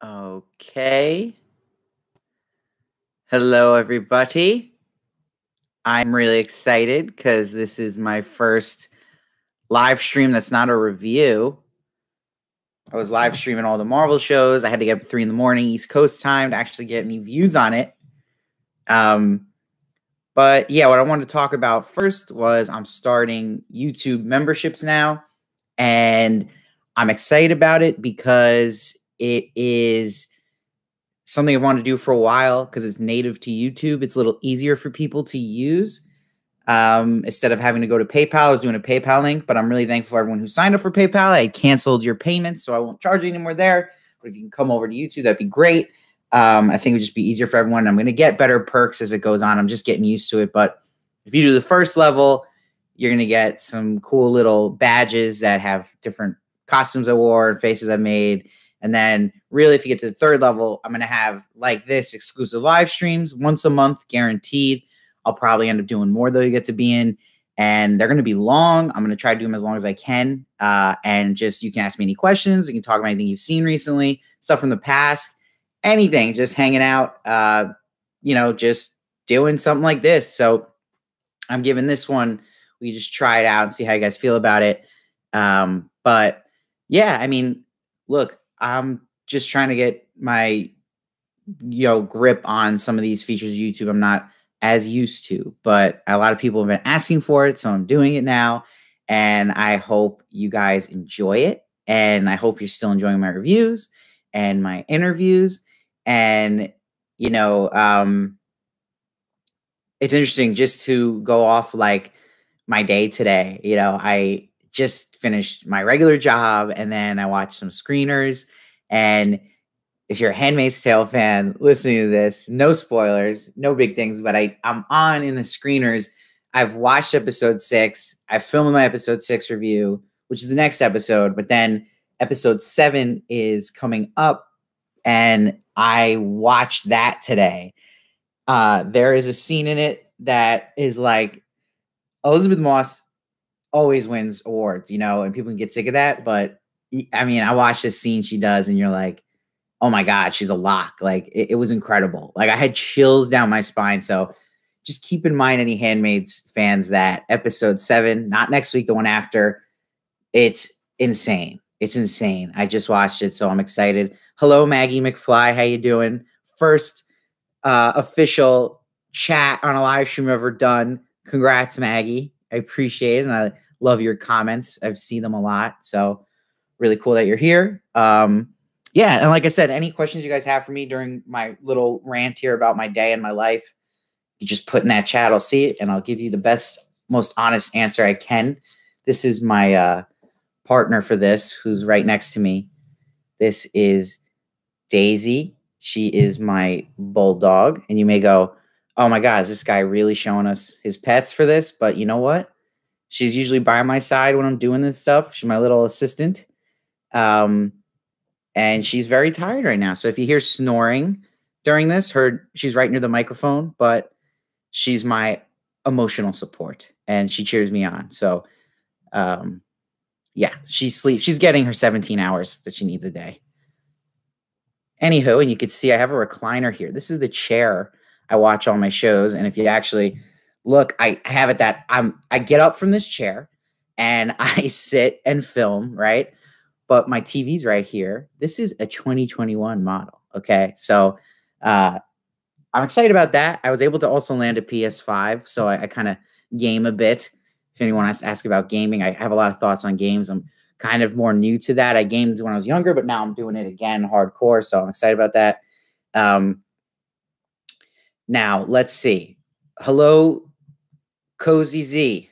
Okay. Hello, everybody. I'm really excited because this is my first live stream that's not a review. I was live streaming all the Marvel shows. I had to get up at 3 in the morning East Coast time to actually get any views on it. But yeah, what I wanted to talk about first was I'm starting YouTube memberships now, and I'm excited about it because it is something I've wanted to do for a while because it's native to YouTube. It's a little easier for people to use. Instead of having to go to PayPal, I was doing a PayPal link, but I'm really thankful for everyone who signed up for PayPal. I canceled your payments, so I won't charge you anymore there. But if you can come over to YouTube, that'd be great. I think it would just be easier for everyone. I'm going to get better perks as it goes on. I'm just getting used to it. But if you do the first level, you're going to get some cool little badges that have different costumes I wore and faces I made. And then really, if you get to the third level, I'm going to have like this exclusive live streams once a month, guaranteed. I'll probably end up doing more though you get to be in. And they're going to be long. I'm going to try to do them as long as I can. And just, you can ask me any questions. You can talk about anything you've seen recently, stuff from the past, anything, just hanging out, just doing something like this. So I'm giving this one, we just try it out and see how you guys feel about it. But yeah, I mean, look, I'm just trying to get my, grip on some of these features of YouTube I'm not as used to, but a lot of people have been asking for it, so I'm doing it now, and I hope you guys enjoy it, and I hope you're still enjoying my reviews and my interviews, and it's interesting just to go off like my day today. I just finished my regular job, and then I watched some screeners, and if you're a Handmaid's Tale fan listening to this, no spoilers, no big things, but I'm on in the screeners. I've watched episode 6. I filmed my episode 6 review, which is the next episode, but then episode 7 is coming up, and I watched that today. There is a scene in it that is like, Elizabeth Moss always wins awards, and people can get sick of that. But I mean, I watched this scene she does, and you're like, oh my God, she's a lock. Like it was incredible. Like I had chills down my spine. So just keep in mind, any Handmaids fans, that episode 7, not next week, the one after, it's insane. It's insane. I just watched it, so I'm excited. Hello, Maggie McFly. How you doing? First official chat on a live stream I've ever done. Congrats, Maggie. I appreciate it, and I love your comments. I've seen them a lot, so really cool that you're here. Yeah, and like I said, any questions you guys have for me during my little rant here about my day and my life, you just put in that chat. I'll see it, and I'll give you the best, most honest answer I can. This is my partner for this, who's right next to me. This is Daisy. She is my bulldog. And you may go, oh my God, is this guy really showing us his pets for this? But you know what? She's usually by my side when I'm doing this stuff. She's my little assistant. And she's very tired right now. So if you hear snoring during this, she's right near the microphone, but she's my emotional support and she cheers me on. So yeah, she sleeps. She's getting her 17 hours that she needs a day. Anywho, and you can see I have a recliner here. This is the chair I watch all my shows. And if you actually look, I have it that I get up from this chair and I sit and film, right? But my TV's right here. This is a 2021 model. Okay. So I'm excited about that. I was able to also land a PS5. So I kind of game a bit. If anyone wants to ask about gaming, I have a lot of thoughts on games. I'm kind of more new to that. I gamed when I was younger, but now I'm doing it again hardcore. So I'm excited about that. Now let's see. Hello, Cozy Z.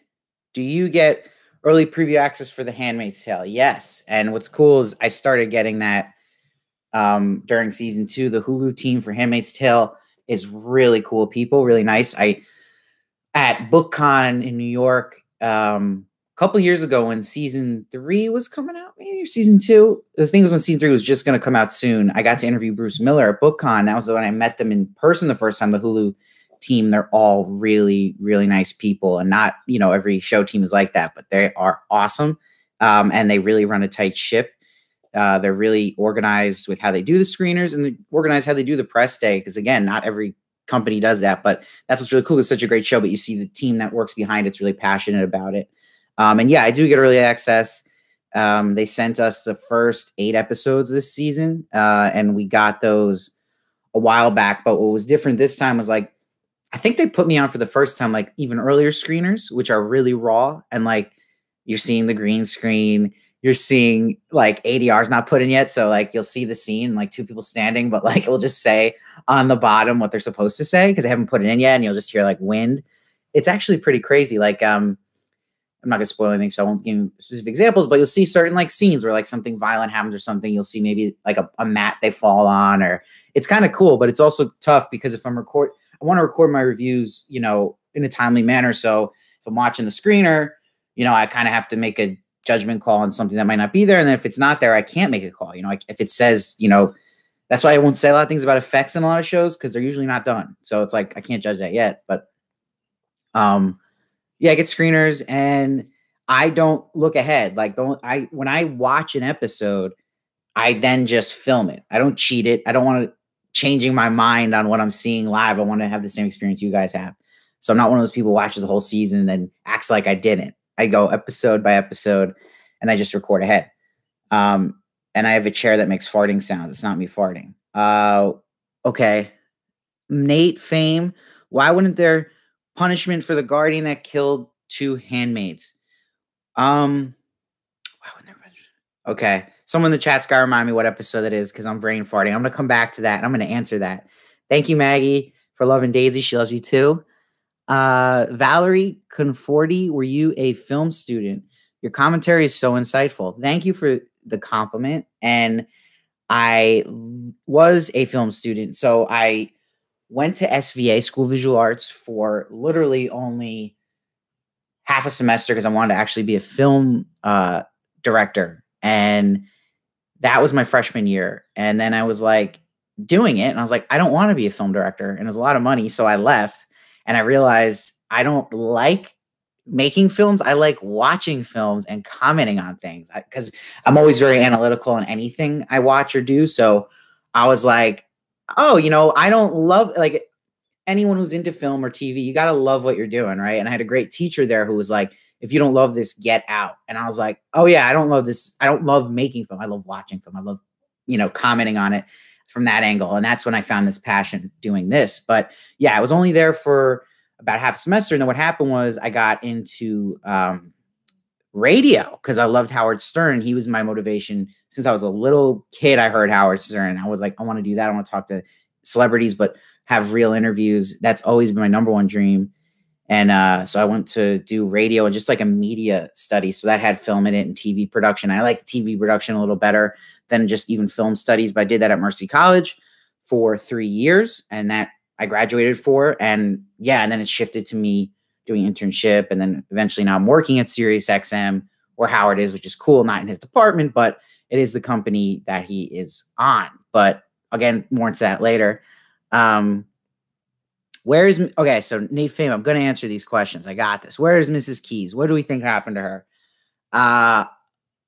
Do you get early preview access for The Handmaid's Tale? Yes. And what's cool is I started getting that during season 2. The Hulu team for Handmaid's Tale is really cool people, really nice. At BookCon in New York a couple years ago when season 3 was coming out, maybe, or season 2. I think it was when season 3 was just going to come out soon. I got to interview Bruce Miller at BookCon. That was when I met them in person the first time, the Hulu team. They're all really, really nice people, and not, every show team is like that, but they are awesome. And they really run a tight ship. They're really organized with how they do the screeners, and they organize how they do the press day. Because again, not every company does that, but that's what's really cool. It's such a great show, but you see the team that works behind it's really passionate about it. And yeah, I do get early access. They sent us the first 8 episodes this season, and we got those a while back. But what was different this time was like, I think they put me on for the first time, like even earlier screeners, which are really raw. And like, you're seeing the green screen, you're seeing like ADR's not put in yet. So like, you'll see the scene, like 2 people standing, but like, it'll just say on the bottom what they're supposed to say, because they haven't put it in yet. And you'll just hear like wind. It's actually pretty crazy. Like, I'm not gonna spoil anything, so I won't give you specific examples, but you'll see certain like scenes where like something violent happens or something. You'll see maybe like a mat they fall on, or it's kind of cool, but it's also tough because if I want to record my reviews, you know, in a timely manner. So if I'm watching the screener, you know, I kind of have to make a judgment call on something that might not be there. And then if it's not there, I can't make a call. You know, like if it says, you know, that's why I won't say a lot of things about effects in a lot of shows, because they're usually not done. So it's like, I can't judge that yet, but yeah, I get screeners and I don't look ahead. Like when I watch an episode, I then just film it. I don't cheat it. I don't want to changing my mind on what I'm seeing live. I want to have the same experience you guys have. So I'm not one of those people who watches the whole season and then acts like I didn't. I go episode by episode and I just record ahead. And I have a chair that makes farting sounds. It's not me farting. Okay. Nate Fame. Why wouldn't there punishment for the guardian that killed 2 handmaids? Why wouldn't there punishment? Okay. Someone in the chat's got to remind me what episode that is, because I'm brain farting. I'm going to come back to that, and I'm going to answer that. Thank you, Maggie, for loving Daisy. She loves you too. Valerie Conforti, were you a film student? Your commentary is so insightful. Thank you for the compliment. And I was a film student. So I went to SVA, School of Visual Arts, for literally only half a semester because I wanted to actually be a film director. And that was my freshman year. And then I was like doing it. And I was like, I don't want to be a film director. And it was a lot of money. So I left and I realized I don't like making films. I like watching films and commenting on things because I'm always very analytical on anything I watch or do. So I was like, oh, you know, I don't love like anyone who's into film or TV, you got to love what you're doing. Right. And I had a great teacher there who was like, if you don't love this, get out. And I was like, oh yeah, I don't love this. I don't love making film. I love watching film. I love, you know, commenting on it from that angle. And that's when I found this passion doing this. But yeah, I was only there for about half a semester. And then what happened was I got into radio because I loved Howard Stern. He was my motivation since I was a little kid. I heard Howard Stern. I was like, I want to do that. I want to talk to celebrities, but have real interviews. That's always been my number one dream. And so I went to do radio and just like a media study. So that had film in it and TV production. I like TV production a little better than just even film studies, but I did that at Mercy College for 3 years, and that I graduated for. And yeah, and then it shifted to me doing internship. And then eventually now I'm working at Sirius XM where Howard is, which is cool. Not in his department, but it is the company that he is on. But again, more into that later. Where is, okay, so Nate Fame, I'm going to answer these questions. I got this. Where is Mrs. Keys? What do we think happened to her?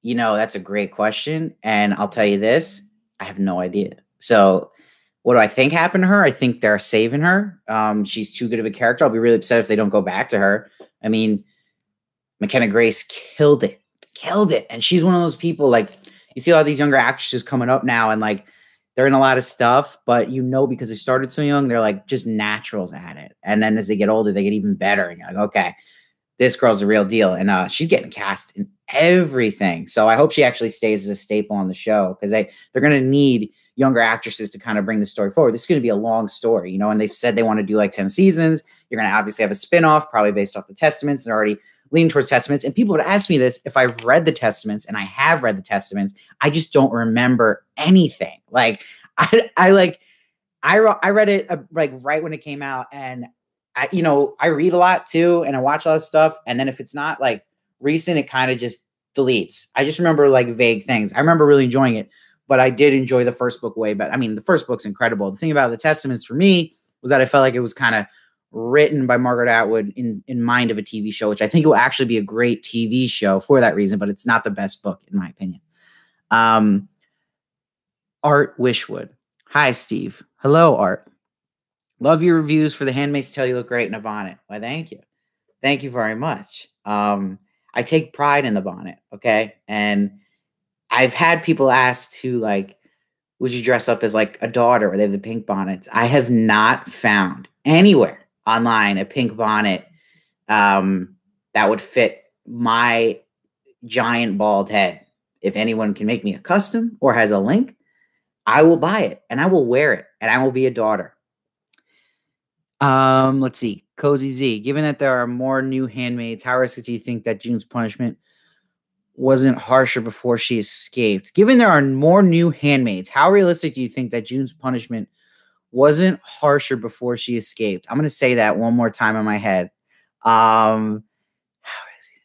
You know, that's a great question. And I'll tell you this, I have no idea. So what do I think happened to her? I think they're saving her. She's too good of a character. I'll be really upset if they don't go back to her. I mean, McKenna Grace killed it. And she's one of those people, like, you see all these younger actresses coming up now and like, they're in a lot of stuff, but you know, because they started so young, they're like just naturals at it. And then as they get older, they get even better. And you're like, okay, this girl's the real deal. And she's getting cast in everything. So I hope she actually stays as a staple on the show because they're going to need younger actresses to kind of bring the story forward. This is going to be a long story, you know, and they've said they want to do like 10 seasons. You're going to obviously have a spinoff, probably based off the Testaments. They're already leaning towards Testaments. And people would ask me this if I've read the Testaments, and I have read the Testaments. I just don't remember anything. Like I read it like right when it came out, and I read a lot too, and I watch a lot of stuff. And then if it's not like recent, it kind of just deletes. I just remember like vague things. I remember really enjoying it, but I did enjoy the first book way better. I mean, the first book's incredible. The thing about the Testaments for me was that I felt like it was kind of written by Margaret Atwood in mind of a TV show, which I think it will actually be a great TV show for that reason, but it's not the best book in my opinion. Art Wishwood. Hi, Steve. Hello, Art. Love your reviews for the Handmaids. Tell you look great in a bonnet. Why, thank you. Thank you very much. I take pride in the bonnet, okay? And I've had people ask to like, would you dress up as like a daughter where they have the pink bonnets? I have not found anywhere online a pink bonnet that would fit my giant bald head. If anyone can make me a custom or has a link, I will buy it and I will wear it and I will be a daughter. Let's see. Cozy Z. Given that there are more new handmaids, how risky do you think that June's punishment wasn't harsher before she escaped? Given there are more new handmaids, how realistic do you think that June's punishment wasn't harsher before she escaped? I'm gonna say that one more time in my head. How is it?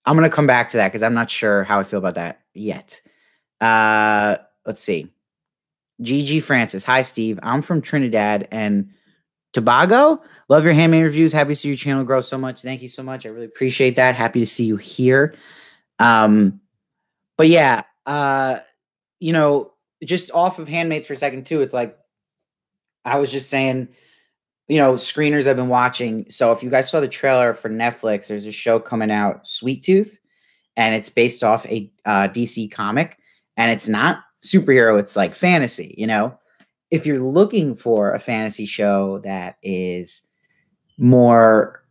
I'm gonna come back to that because I'm not sure how I feel about that yet. Let's see. GG Francis. Hi, Steve. I'm from Trinidad and Tobago. Love your handmade reviews. Happy to see your channel grow so much. Thank you so much. I really appreciate that. Happy to see you here. But yeah, you know, just off of Handmaids for a second too. It's like, I was just saying, you know, screeners I've been watching. So if you guys saw the trailer for Netflix, there's a show coming out, Sweet Tooth, and it's based off a DC comic, and it's not superhero, it's like fantasy, you know. If you're looking for a fantasy show that is more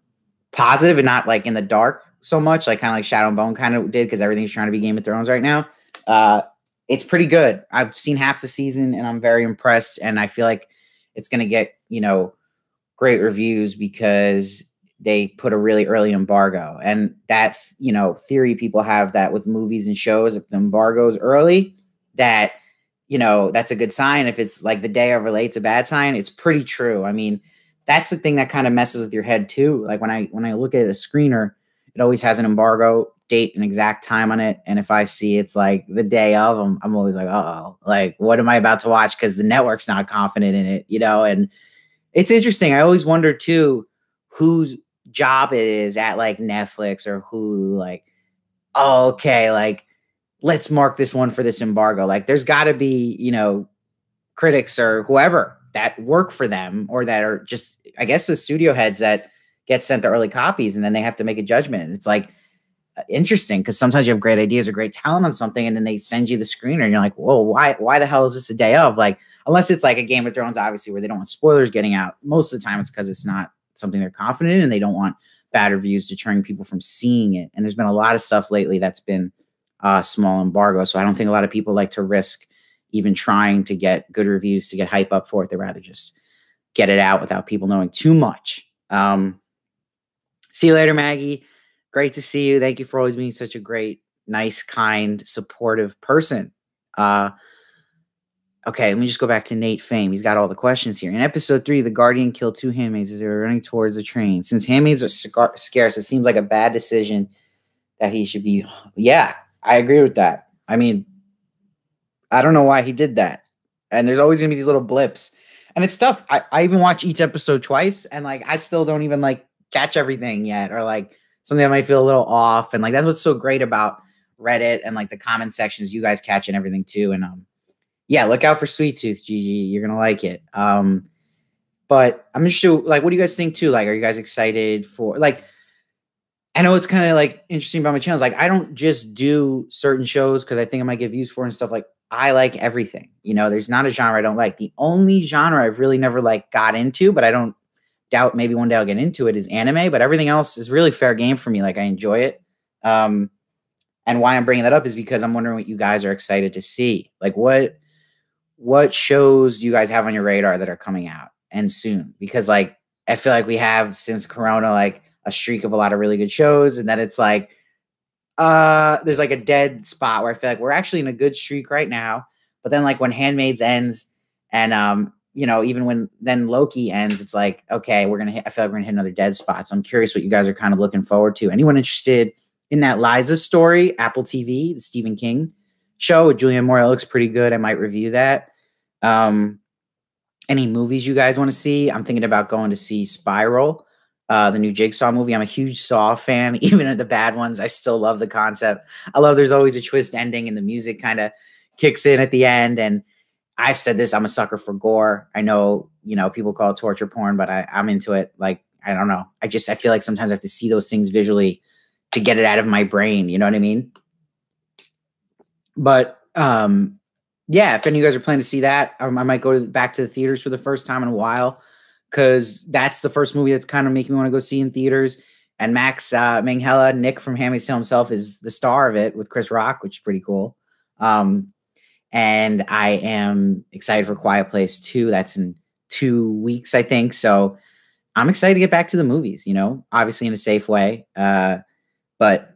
positive and not like in the dark so much, like kind of like Shadow and Bone kind of did, because everything's trying to be Game of Thrones right now, it's pretty good. I've seen half the season and I'm very impressed, and I feel like it's going to get, you know, great reviews because they put a really early embargo. And that, you know, theory people have that with movies and shows, if the embargo is early, that, you know, that's a good sign. If it's like the day of relate, it's a bad sign. It's pretty true. I mean, that's the thing that kind of messes with your head too. Like when I look at a screener, it always has an embargo date and exact time on it. And if I see it's like the day of, I'm always like, uh-oh, like what am I about to watch? Because the network's not confident in it, you know. And it's interesting. I always wonder too whose job it is at like Netflix or who like, oh, okay, like let's mark this one for this embargo. Like there's got to be, you know, critics or whoever that work for them, or that are just, I guess, the studio heads that get sent the early copies and then they have to make a judgment. And it's like interesting because sometimes you have great ideas or great talent on something and then they send you the screener and you're like, whoa, why the hell is this the day of? Like, unless it's like a Game of Thrones, obviously, where they don't want spoilers getting out. Most of the time it's because it's not something they're confident in and they don't want bad reviews deterring people from seeing it. And there's been a lot of stuff lately that's been small embargo. So I don't think a lot of people like to risk even trying to get good reviews to get hype up for it. They'd rather just get it out without people knowing too much. See you later, Maggie. Great to see you. Thank you for always being such a great, nice, kind, supportive person. Okay, let me just go back to Nate Fame. He's got all the questions here. In episode 3, the Guardian killed 2 handmaids as they were running towards a train. Since handmaids are scarce, it seems like a bad decision that he should be. Yeah, I agree with that. I mean, I don't know why he did that. And there's always going to be these little blips. And it's tough. I even watch each episode twice, and like I still don't even like catch everything yet, or like something that might feel a little off. And like that's what's so great about Reddit and like the comment sections, you guys catching everything too. And yeah, look out for Sweet Tooth, GG. You're gonna like it. But I'm interested, like, what do you guys think too? Like, are you guys excited for, like, I know it's kind of like interesting about my channels. Like, I don't just do certain shows because I think I might get views for and stuff. Like, I like everything. You know, there's not a genre I don't like. The only genre I've really never like got into, but I don't doubt maybe one day I'll get into it, is anime. But everything else is really fair game for me. Like, I enjoy it. And why I'm bringing that up is because I'm wondering what you guys are excited to see. Like, what shows do you guys have on your radar that are coming out and soon? Because like, I feel like we have, since Corona, like a streak of a lot of really good shows. And then it's like, there's like a dead spot where I feel like we're actually in a good streak right now. But then like when Handmaids ends and, you know, even when then Loki ends, it's like, okay, I feel like we're gonna hit another dead spot. So I'm curious what you guys are kind of looking forward to. Anyone interested in that Liza story, Apple TV, the Stephen King show with Julianne Moore? It looks pretty good. I might review that. Any movies you guys want to see? I'm thinking about going to see Spiral, the new Jigsaw movie. I'm a huge Saw fan. Even at the bad ones, I still love the concept. I love there's always a twist ending and the music kind of kicks in at the end. And I've said this, I'm a sucker for gore. I know, people call it torture porn, but I'm into it. Like, I don't know. I feel like sometimes I have to see those things visually to get it out of my brain. You know what I mean? But yeah, if any of you guys are planning to see that, I might go back to the theaters for the first time in a while, because that's the first movie that's kind of making me want to go see in theaters. And Max Minghella, Nick from Handmaid's Tale himself, is the star of it with Chris Rock, which is pretty cool. And I am excited for Quiet Place 2. That's in 2 weeks, I think. So I'm excited to get back to the movies, obviously in a safe way. But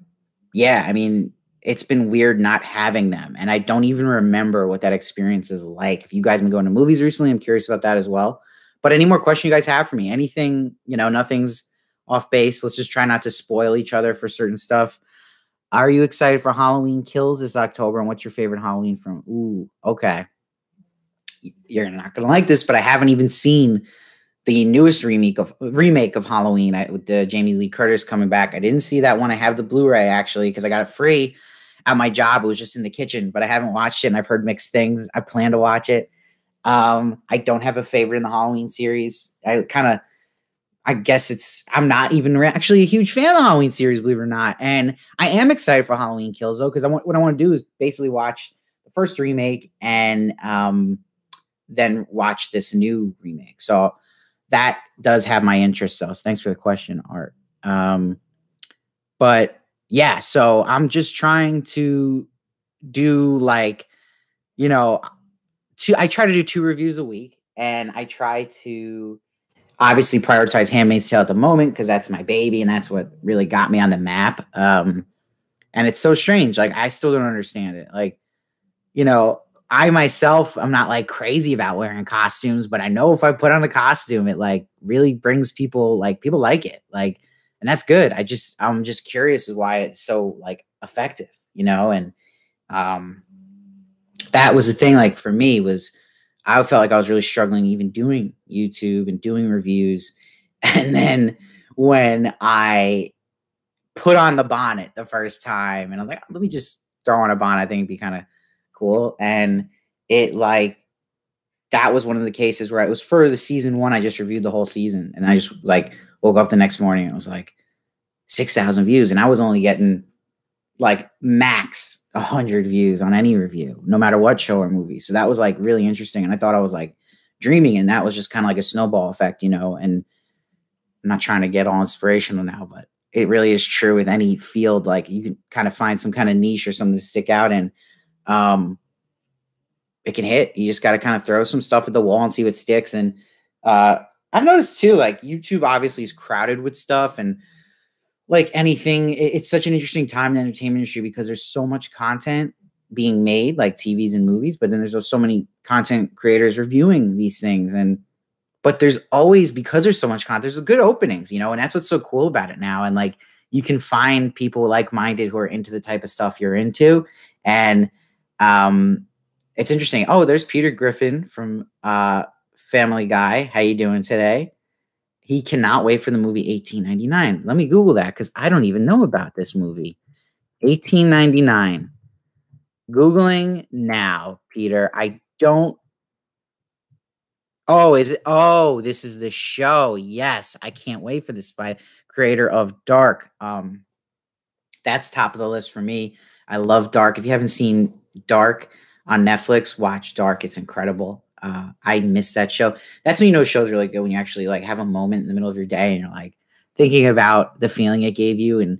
yeah, I mean, it's been weird not having them. And I don't even remember what that experience is like. If you guys have been going to movies recently, I'm curious about that as well. But any more questions you guys have for me? Anything, nothing's off base. Let's just try not to spoil each other for certain stuff. Are you excited for Halloween Kills this October? And what's your favorite Halloween film? Ooh, okay. You're not going to like this, but I haven't even seen the newest remake of Halloween with the Jamie Lee Curtis coming back. I didn't see that one. I have the Blu-ray actually, because I got it free at my job. It was just in the kitchen, but I haven't watched it, and I've heard mixed things. I plan to watch it. I don't have a favorite in the Halloween series. I guess I'm not even actually a huge fan of the Halloween series, believe it or not. And I am excited for Halloween Kills, though, because what I want to do is basically watch the first remake and then watch this new remake. So that does have my interest, though. So thanks for the question, Art. But yeah, so I'm just trying to do I try to do 2 reviews a week, and I try to obviously prioritize Handmaid's Tale at the moment, because that's my baby and that's what really got me on the map. And it's so strange. Like, I still don't understand it. Like, I myself, I'm not like crazy about wearing costumes, but I know if I put on a costume, it like really brings people like it. Like, and that's good. I'm just curious as why it's so like effective, and that was the thing. Like, for me, was I felt like I was really struggling even doing YouTube and doing reviews. And then when I put on the bonnet the first time, and I was like, let me just throw on a bonnet, I think it'd be kind of cool. And that was one of the cases where it was for the season 1. I just reviewed the whole season, and I just woke up the next morning and it was like 6,000 views. And I was only getting like max 100 views on any review, no matter what show or movie. So that was like really interesting. And I thought I was like dreaming, and that was just kind of like a snowball effect, and I'm not trying to get all inspirational now, but it really is true with any field. Like, you can kind of find some kind of niche or something to stick out in. It can hit. You just got to kind of throw some stuff at the wall and see what sticks. And I've noticed too, like, YouTube obviously is crowded with stuff, and like anything, it's such an interesting time in the entertainment industry, because there's so much content being made, like TVs and movies, but then there's so many content creators reviewing these things. But there's always, because there's so much content, there's good openings, and that's what's so cool about it now. And like, you can find people like-minded who are into the type of stuff you're into. And it's interesting. Oh, there's Peter Griffin from Family Guy. How you doing today? He cannot wait for the movie 1899. Let me Google that, because I don't even know about this movie. 1899. Googling now, Peter. I don't. Oh, is it? Oh, this is the show. Yes, I can't wait for this, by creator of Dark. That's top of the list for me. I love Dark. If you haven't seen Dark on Netflix, watch Dark. It's incredible. I miss that show. That's when shows really good, when you actually like have a moment in the middle of your day and you're like thinking about the feeling it gave you. And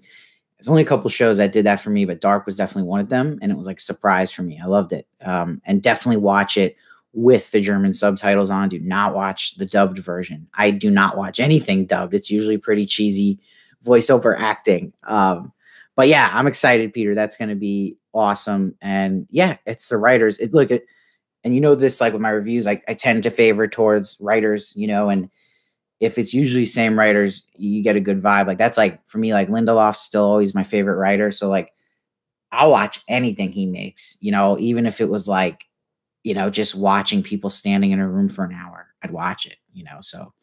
there's only a couple shows that did that for me, but Dark was definitely one of them. And it was like a surprise for me. I loved it. And definitely watch it with the German subtitles on. Do not watch the dubbed version. I do not watch anything dubbed. It's usually pretty cheesy voiceover acting. But yeah, I'm excited, Peter. That's going to be awesome. And yeah, it's the writers. And this, like with my reviews, I tend to favor towards writers, and if it's usually same writers, you get a good vibe. Like, that's like, for me, like Lindelof's still always my favorite writer. So like, I'll watch anything he makes, even if it was like, just watching people standing in a room for an hour, I'd watch it, so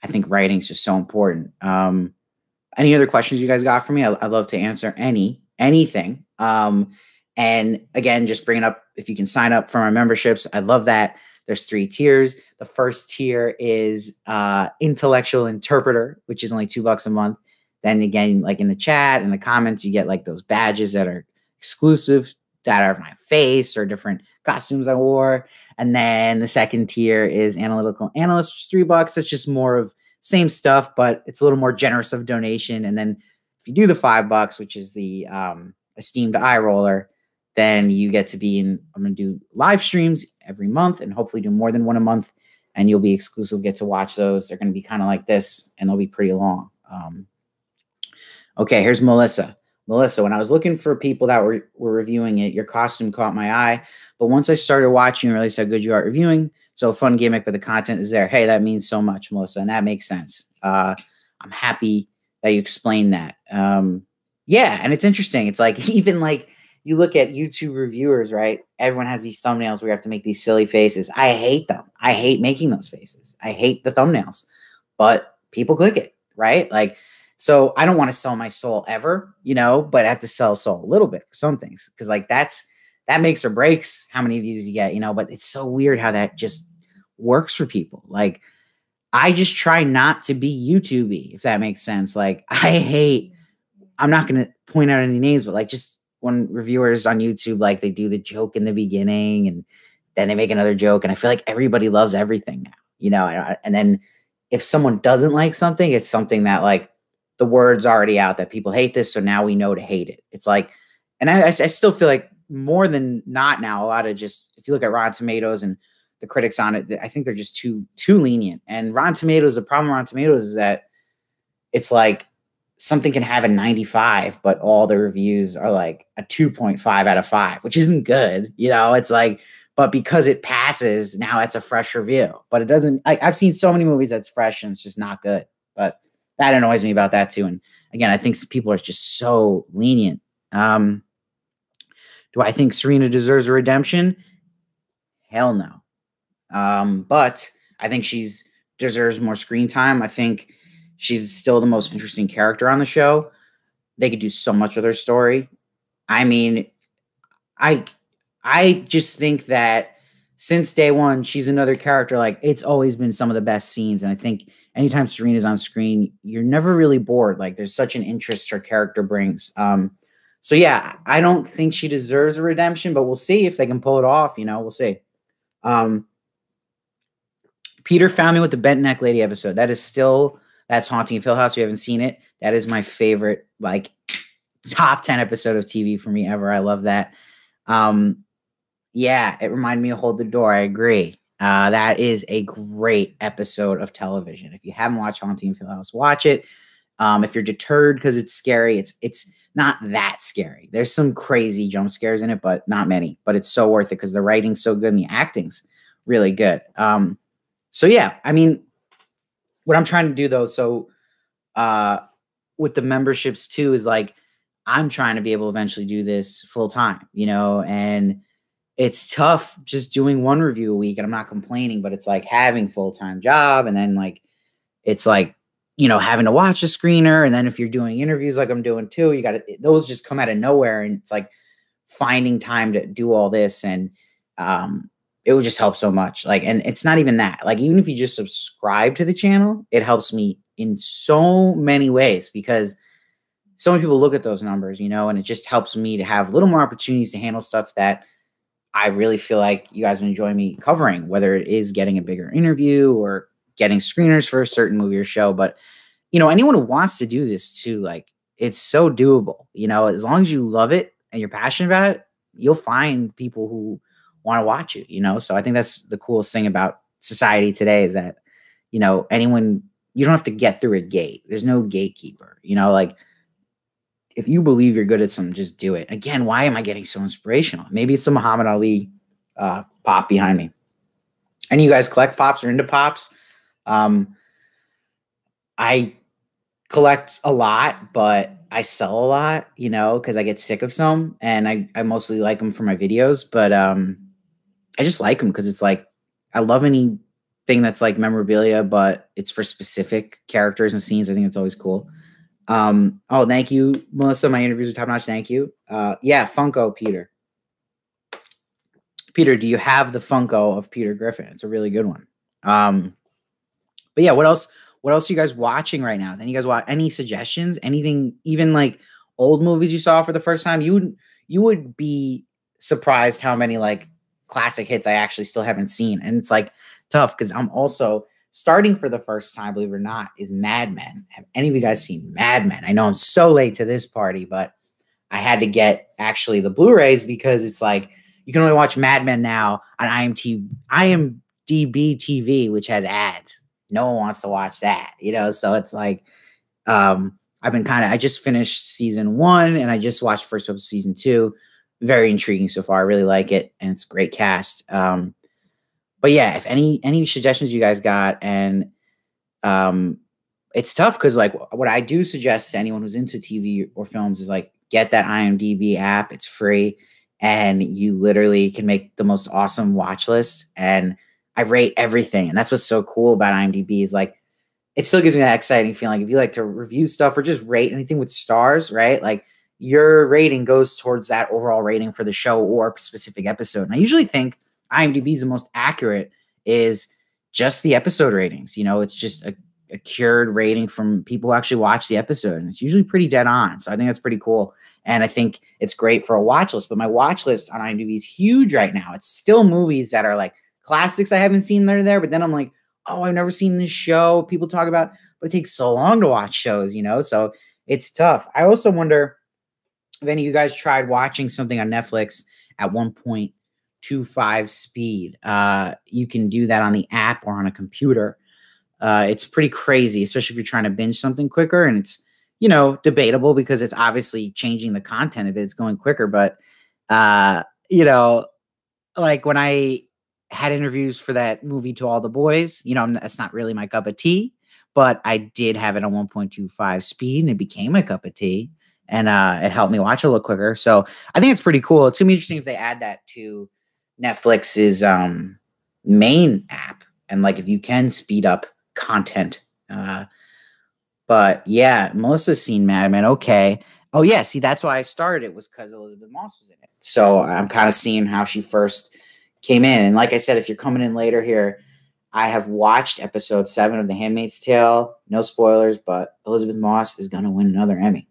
I think writing is just so important. Any other questions you guys got for me? I'd love to answer anything. And again, just bringing up, if you can sign up for my memberships, I love that. There's 3 tiers. The first tier is intellectual interpreter, which is only $2 a month. Then again, like in the chat and the comments, you get like those badges that are exclusive, that are my face or different costumes I wore. And then the second tier is analytical analyst, which is $3. It's just more of same stuff, but it's a little more generous of donation. And then if you do the $5, which is the esteemed eye roller, then you get to be in, I'm going to do live streams every month and hopefully do more than one a month. And you'll be exclusive, get to watch those. They're going to be kind of like this and they'll be pretty long. Okay, here's Melissa. Melissa, when I was looking for people that were reviewing it, your costume caught my eye. But once I started watching and realized how good you are at reviewing, so fun gimmick, but the content is there. Hey, that means so much, Melissa. And that makes sense. I'm happy that you explained that. Yeah, and it's interesting. It's like, even like, you look at YouTube reviewers, right? Everyone has these thumbnails where you have to make these silly faces. I hate them. I hate making those faces. I hate the thumbnails, but people click it, right? Like, so I don't want to sell my soul ever, you know, but I have to sell soul a little bit for some things. Cause like that makes or breaks how many views you get, you know, but it's so weird how that just works for people. Like, I just try not to be YouTube-y, if that makes sense. Like, I'm not going to point out any names, but like, just when reviewers on YouTube, like they do the joke in the beginning and then they make another joke. And I feel like everybody loves everything now, you know? And then if someone doesn't like something, it's something that like the word's already out that people hate this. So now we know to hate it. It's like, and I still feel like more than not now, a lot of just, if you look at Rotten Tomatoes and the critics on it, I think they're just too lenient. And Rotten Tomatoes, the problem with Rotten Tomatoes is that it's like, something can have a 95, but all the reviews are like a 2.5 out of 5, which isn't good. You know, it's like, but because it passes, now it's a fresh review, but it doesn't, I've seen so many movies that's fresh and it's just not good, but that annoys me about that too. And again, I think people are just so lenient. Do I think Serena deserves a redemption? Hell no. But I think she's deserves more screen time. I think she's still the most interesting character on the show. They could do so much with her story. I mean, I just think that since day one, she's another character. Like, it's always been some of the best scenes. And I think anytime Serena's on screen, you're never really bored. Like, there's such an interest her character brings. So yeah, I don't think she deserves a redemption, but we'll see if they can pull it off. You know, we'll see. Peter found me with the bent neck lady episode. That's Haunting Hill House. If you haven't seen it, that is my favorite, like, top 10 episode of TV for me ever. I love that. Yeah, it reminded me of Hold the Door. I agree. That is a great episode of television. If you haven't watched Haunting Hill House, watch it. If you're deterred because it's scary, it's not that scary. There's some crazy jump scares in it, but not many. But it's so worth it because the writing's so good and the acting's really good. So yeah, I mean, what I'm trying to do though, so with the memberships too, is like, I'm trying to be able to eventually do this full time, you know, and it's tough just doing one review a week, and I'm not complaining, but it's like having full-time job. And then like, it's like, you know, having to watch a screener. And then if you're doing interviews, like I'm doing too, you got to, those just come out of nowhere. And it's like finding time to do all this. And, it would just help so much. Like, and it's not even that, like, even if you just subscribe to the channel, it helps me in so many ways because so many people look at those numbers, you know, and it just helps me to have a little more opportunities to handle stuff that I really feel like you guys enjoy me covering, whether it is getting a bigger interview or getting screeners for a certain movie or show. But, you know, anyone who wants to do this too, like, it's so doable, you know, as long as you love it and you're passionate about it, you'll find people who want to watch you, you know? So I think that's the coolest thing about society today is that, you know, anyone, you don't have to get through a gate. There's no gatekeeper, you know, like if you believe you're good at something, just do it. Again, why am I getting so inspirational? Maybe it's the Muhammad Ali pop behind me. Any of you guys collect pops or into pops? I collect a lot, but I sell a lot, you know, because I get sick of some, and I mostly like them for my videos, but I just like them because it's like, I love anything that's like memorabilia, but it's for specific characters and scenes. I think it's always cool. Oh, thank you, Melissa. My interviews are top notch. Thank you. Yeah, Funko, Peter. Peter, do you have the Funko of Peter Griffin? It's a really good one. But yeah, what else? What else are you guys watching right now? Then you guys watch any suggestions? Anything, even like old movies you saw for the first time? You would be surprised how many like classic hits I actually still haven't seen. And it's like tough because I'm also starting for the first time, believe it or not, is Mad Men. Have any of you guys seen Mad Men? I know I'm so late to this party, but I had to get actually the Blu-rays because it's like you can only watch Mad Men now on IMDb TV, which has ads. No one wants to watch that, so it's like I just finished season 1 and I just watched first episode of season 2. Very intriguing so far. I really like it, and it's a great cast. But yeah, if any suggestions you guys got, and it's tough because like what I do suggest to anyone who's into TV or films is like get that IMDb app. It's free, and you literally can make the most awesome watch list. And I rate everything, and that's what's so cool about IMDb is like it still gives me that exciting feeling. Like if you like to review stuff or just rate anything with stars, right? Like your rating goes towards that overall rating for the show or specific episode. And I usually think IMDb is the most accurate is just the episode ratings. It's just a cured rating from people who actually watch the episode. And it's usually pretty dead on. So I think that's pretty cool. And I think it's great for a watch list. But my watch list on IMDb is huge right now. It's still movies that are like classics I haven't seen that are there. But then I'm like, oh, I've never seen this show. People talk about, but it takes so long to watch shows, so it's tough. I also wonder if any of you guys tried watching something on Netflix at 1.25 speed. You can do that on the app or on a computer. It's pretty crazy, especially if you're trying to binge something quicker, and it's, debatable because it's obviously changing the content of it. It's going quicker, but, like when I had interviews for that movie To All the Boys, that's not really my cup of tea, but I did have it on 1.25 speed and it became my cup of tea, and it helped me watch it a little quicker. So I think it's pretty cool. It's going to be interesting if they add that to Netflix's main app, and like if you can speed up content. But yeah, Melissa's seen Mad Men. Okay. Oh yeah, see, that's why I started it was because Elizabeth Moss was in it. So I'm kind of seeing how she first came in. And like I said, if you're coming in later here, I have watched episode 7 of The Handmaid's Tale. No spoilers, but Elizabeth Moss is going to win another Emmy.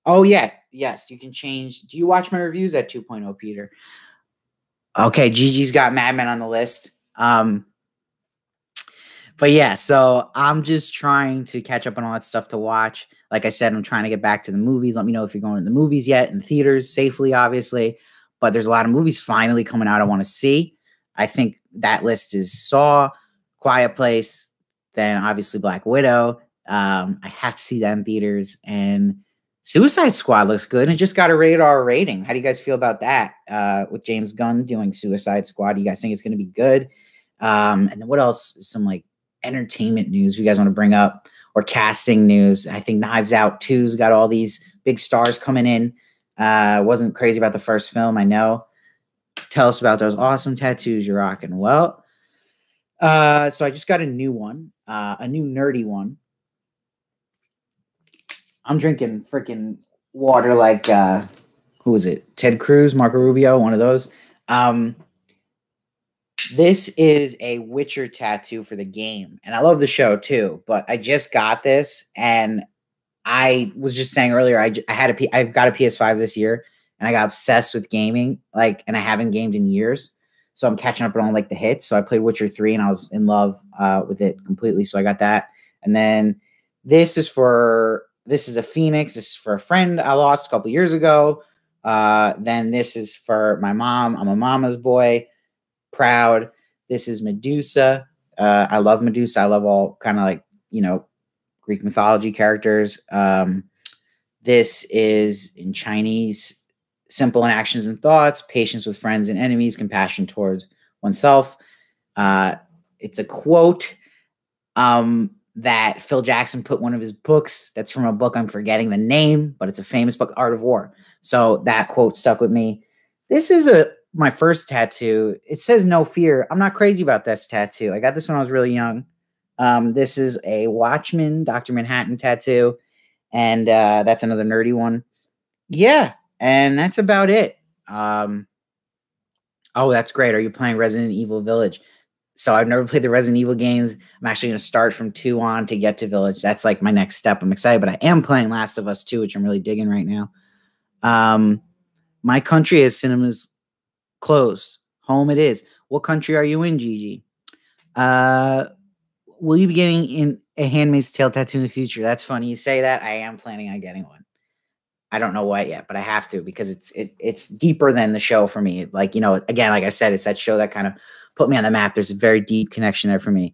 Oh yeah, yes, you can change. Do you watch my reviews at 2.0, Peter? Okay, Gigi's got Mad Men on the list. But yeah, so I'm just trying to catch up on all that stuff to watch. Like I said, I'm trying to get back to the movies. Let me know if you're going to the movies yet, in theaters, safely, obviously. But there's a lot of movies finally coming out I want to see. I think that list is Saw, Quiet Place, then obviously Black Widow. I have to see that in theaters. And Suicide Squad looks good. And it just got a rated R rating. How do you guys feel about that? With James Gunn doing Suicide Squad, do you guys think it's going to be good? And then what else? Some like entertainment news you guys want to bring up, or casting news. I think Knives Out 2's got all these big stars coming in. Wasn't crazy about the first film, I know. Tell us about those awesome tattoos you're rocking. Well, so I just got a new one, a new nerdy one. I'm drinking freaking water like, who is it? Ted Cruz, Marco Rubio, one of those. This is a Witcher tattoo for the game, and I love the show too, but I just got this, and I was just saying earlier, I've got a PS5 this year, and I got obsessed with gaming, and I haven't gamed in years, so I'm catching up on all like the hits. So I played Witcher 3, and I was in love with it completely, so I got that. And then this is a Phoenix. This is for a friend I lost a couple years ago. Then this is for my mom. I'm a mama's boy. Proud. This is Medusa. I love Medusa. I love all kind of like, Greek mythology characters. This is in Chinese, simple in actions and thoughts, patience with friends and enemies, compassion towards oneself. It's a quote that Phil Jackson put one of his books. That's from a book I'm forgetting the name, but it's a famous book, Art of War. So that quote stuck with me. This is my first tattoo. It says no fear. I'm not crazy about this tattoo. I got this when I was really young. This is a Watchman, Dr. Manhattan tattoo. And that's another nerdy one. Yeah. And that's about it. Oh, that's great. Are you playing Resident Evil Village? So I've never played the Resident Evil games. I'm actually going to start from 2 on to get to Village. That's like my next step. I'm excited, but I am playing Last of Us 2, which I'm really digging right now. My country has cinemas closed. Home it is. What country are you in, Gigi? Will you be getting in a Handmaid's Tale tattoo in the future? That's funny you say that. I am planning on getting one. I don't know what yet, but I have to because it's deeper than the show for me. Like, you know, again, like I said, it's that show that kind of put me on the map. There's a very deep connection there for me.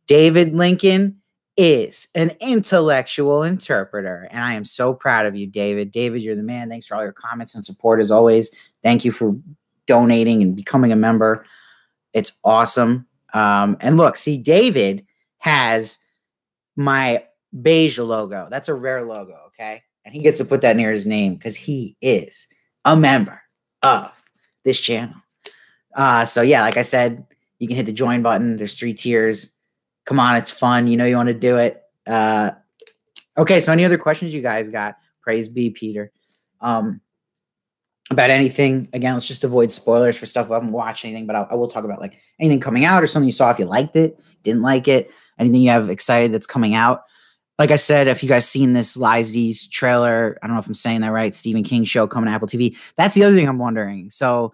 David Lincoln is an intellectual interpreter, and I am so proud of you, David. David, you're the man. Thanks for all your comments and support as always. Thank you for donating and becoming a member. It's awesome. And look, see, David has my beige logo. That's a rare logo, okay? And he gets to put that near his name because he is a member of this channel. So yeah, like I said, you can hit the join button. There's 3 tiers. Come on, it's fun. You know you want to do it. Okay, so any other questions you guys got? Praise be, Peter. About anything. Again, let's just avoid spoilers for stuff I haven't watched anything, but I will talk about like anything coming out or something you saw if you liked it, didn't like it, anything you have excited that's coming out. Like I said, if you guys seen this Lizzie's trailer, I don't know if I'm saying that right, Stephen King show coming to Apple TV. That's the other thing I'm wondering. So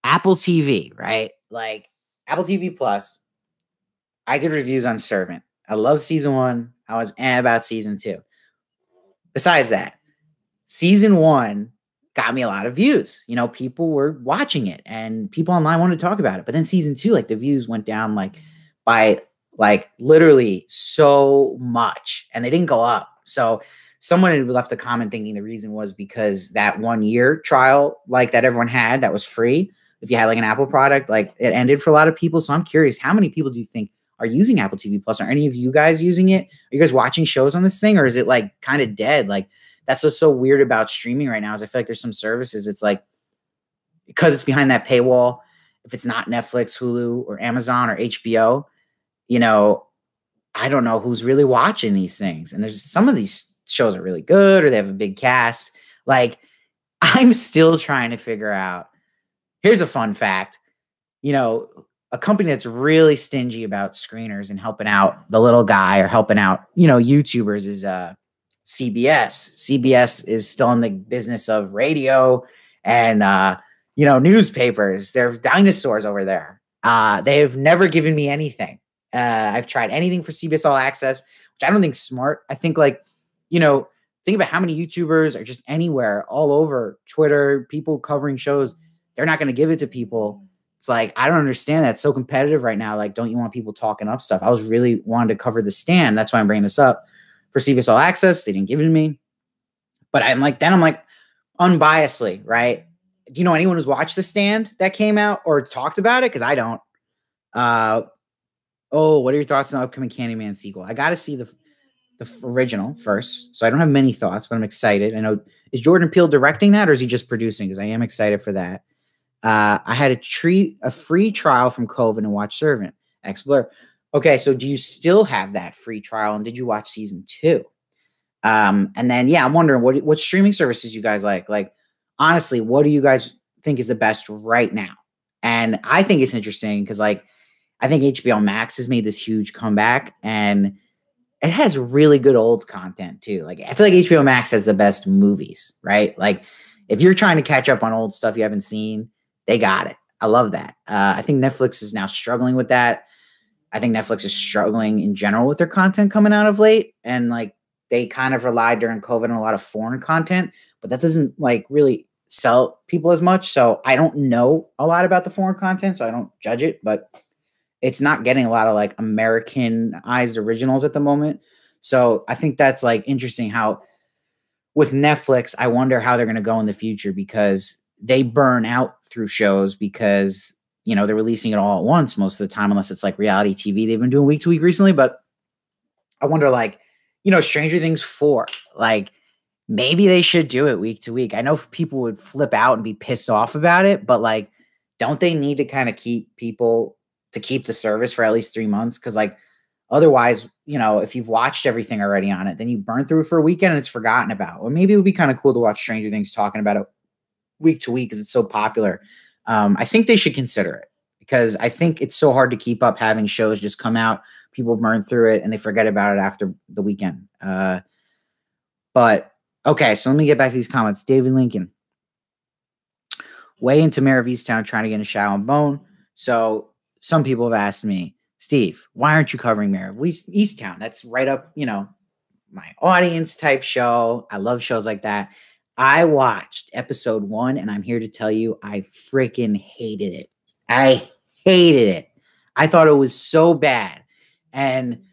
Apple TV, right? Like Apple TV Plus, I did reviews on Servant. I love season 1. I was about season 2. Besides that, season 1 got me a lot of views. You know, people were watching it and people online wanted to talk about it. But then season 2, like the views went down like by like literally so much and they didn't go up. So someone had left a comment thinking the reason was because that 1 year trial like that everyone had that was free. If you had like an Apple product, like it ended for a lot of people. So I'm curious, how many people do you think are using Apple TV Plus? Are any of you guys using it? Are you guys watching shows on this thing, or is it like kind of dead? Like that's what's so weird about streaming right now is I feel like there's some services. It's like, because it's behind that paywall, if it's not Netflix, Hulu, or Amazon or HBO, you know, I don't know who's really watching these things. And there's some of these shows are really good or they have a big cast. Like I'm still trying to figure out. Here's a fun fact. You know, a company that's really stingy about screeners and helping out the little guy or helping out, you know, YouTubers is CBS. CBS is still in the business of radio and, you know, newspapers. They're dinosaurs over there. They've never given me anything. I've tried anything for CBS All Access, which I don't think is smart. I think like, you know, think about how many YouTubers are just anywhere all over Twitter, people covering shows. They're not going to give it to people. It's like, I don't understand that. It's so competitive right now. Like, don't you want people talking up stuff? I was really wanting to cover The Stand. That's why I'm bringing this up for CBS All Access. They didn't give it to me. But I'm like, unbiasedly, right? Do you know anyone who's watched The Stand that came out or talked about it? Because I don't. What are your thoughts on the upcoming Candyman sequel? I got to see the original first. So I don't have many thoughts, but I'm excited. I know, is Jordan Peele directing that or is he just producing? Because I am excited for that. I had a free trial from Coven and watch Servant. Explore. Okay, so do you still have that free trial? And did you watch season 2? And then, yeah, I'm wondering what streaming services you guys like. Like, honestly, what do you guys think is the best right now? And I think it's interesting because, like, I think HBO Max has made this huge comeback, and it has really good old content too. Like, I feel like HBO Max has the best movies, right? Like, if you're trying to catch up on old stuff you haven't seen, they got it. I love that. I think Netflix is now struggling with that. I think Netflix is struggling in general with their content coming out of late. And like they kind of relied during COVID on a lot of foreign content, but that doesn't like really sell people as much. So I don't know a lot about the foreign content, so I don't judge it, but it's not getting a lot of like Americanized originals at the moment. So I think that's like interesting how with Netflix, I wonder how they're going to go in the future because they burn out through shows because, you know, they're releasing it all at once most of the time, unless it's like reality TV. They've been doing week to week recently, but I wonder like, you know, Stranger Things 4, like maybe they should do it week to week. I know people would flip out and be pissed off about it, but like, don't they need to kind of keep people to keep the service for at least 3 months? Cause like, otherwise, you know, if you've watched everything already on it, then you burn through it for a weekend and it's forgotten about. Or maybe it would be kind of cool to watch Stranger Things talking about it week to week because it's so popular. I think they should consider it because I think it's so hard to keep up having shows just come out, people burn through it, and they forget about it after the weekend. But okay, so let me get back to these comments. David Lincoln. Way into Mayor of Easttown trying to get a Shadow and Bone. So some people have asked me, Steve, why aren't you covering Mayor of Easttown? That's right up, my audience type show. I love shows like that. I watched episode 1, and I'm here to tell you I freaking hated it. I hated it. I thought it was so bad. And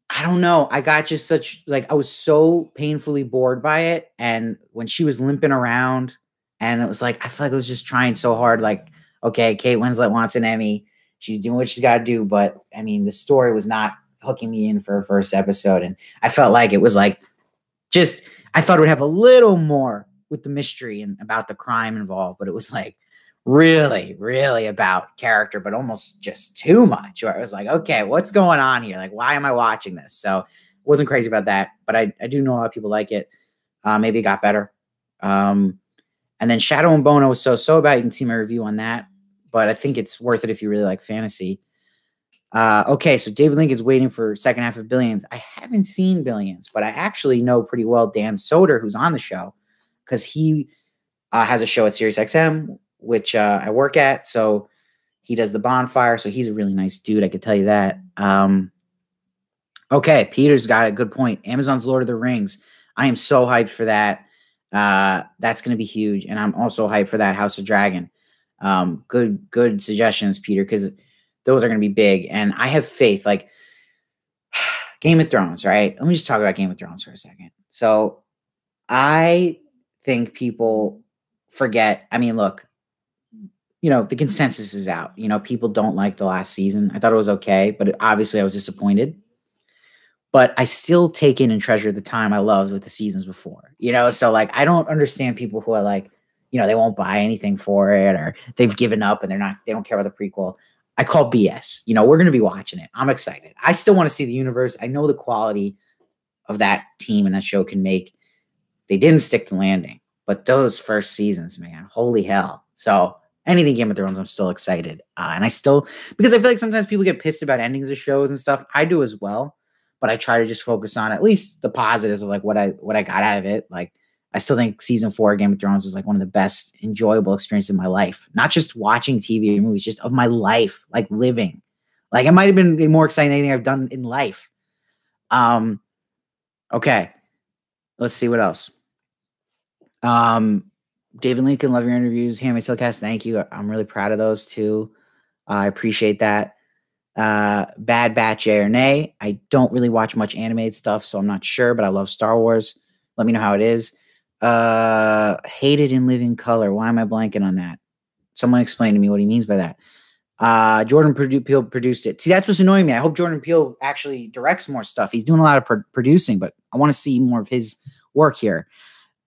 I don't know. I got just I was so painfully bored by it. And when she was limping around, and it was like, I feel like I was just trying so hard. Like, okay, Kate Winslet wants an Emmy. She's doing what she's got to do. But I mean, the story was not hooking me in for her first episode. And I felt like it was like, I thought it would have a little more with the mystery and about the crime involved. But it was like really, really about character, but almost just too much. Where I was like, okay, what's going on here? Like, why am I watching this? So wasn't crazy about that. But I do know a lot of people like it. Maybe it got better. And then Shadow and Bone I was so about. You can see my review on that. But I think it's worth it if you really like fantasy. Okay, so David Lincoln's waiting for second half of Billions. I haven't seen Billions, but I actually know pretty well Dan Soder, who's on the show, because he has a show at SiriusXM, which I work at. So he does the bonfire. So he's a really nice dude. I could tell you that. Okay, Peter's got a good point. Amazon's Lord of the Rings. I am so hyped for that. That's going to be huge. And I'm also hyped for that House of Dragon. Good suggestions, Peter, because those are going to be big. And I have faith, like Game of Thrones, right? Let me just talk about Game of Thrones for a second. So I think people forget. I mean, look, the consensus is out. People don't like the last season. I thought it was okay, but obviously I was disappointed. But I still take in and treasure the time I loved with the seasons before, So like, I don't understand people who are like, they won't buy anything for it or they've given up and they don't care about the prequel. I call BS. We're going to be watching it. I'm excited. I still want to see the universe. I know the quality of that team and that show can make. They didn't stick the landing, but those first seasons, man, holy hell. So anything Game of Thrones, I'm still excited. Because I feel like sometimes people get pissed about endings of shows and stuff. I do as well. But I try to just focus on at least the positives of like what I got out of it. Like I still think season 4 of Game of Thrones was like one of the best enjoyable experiences of my life. Not just watching TV or movies, just of my life, like living. Like it might have been more exciting than anything I've done in life. Okay. Let's see what else. David Lincoln, love your interviews. Handmaid Stillcast, thank you. I'm really proud of those too. I appreciate that. Bad Batch, yay or nay. I don't really watch much animated stuff, so I'm not sure, but I love Star Wars. Let me know how it is. Hated in Living Color. Why am I blanking on that? Someone explain to me what he means by that. Jordan Peele produced it. See, that's what's annoying me. I hope Jordan Peele actually directs more stuff. He's doing a lot of producing, but I want to see more of his work here.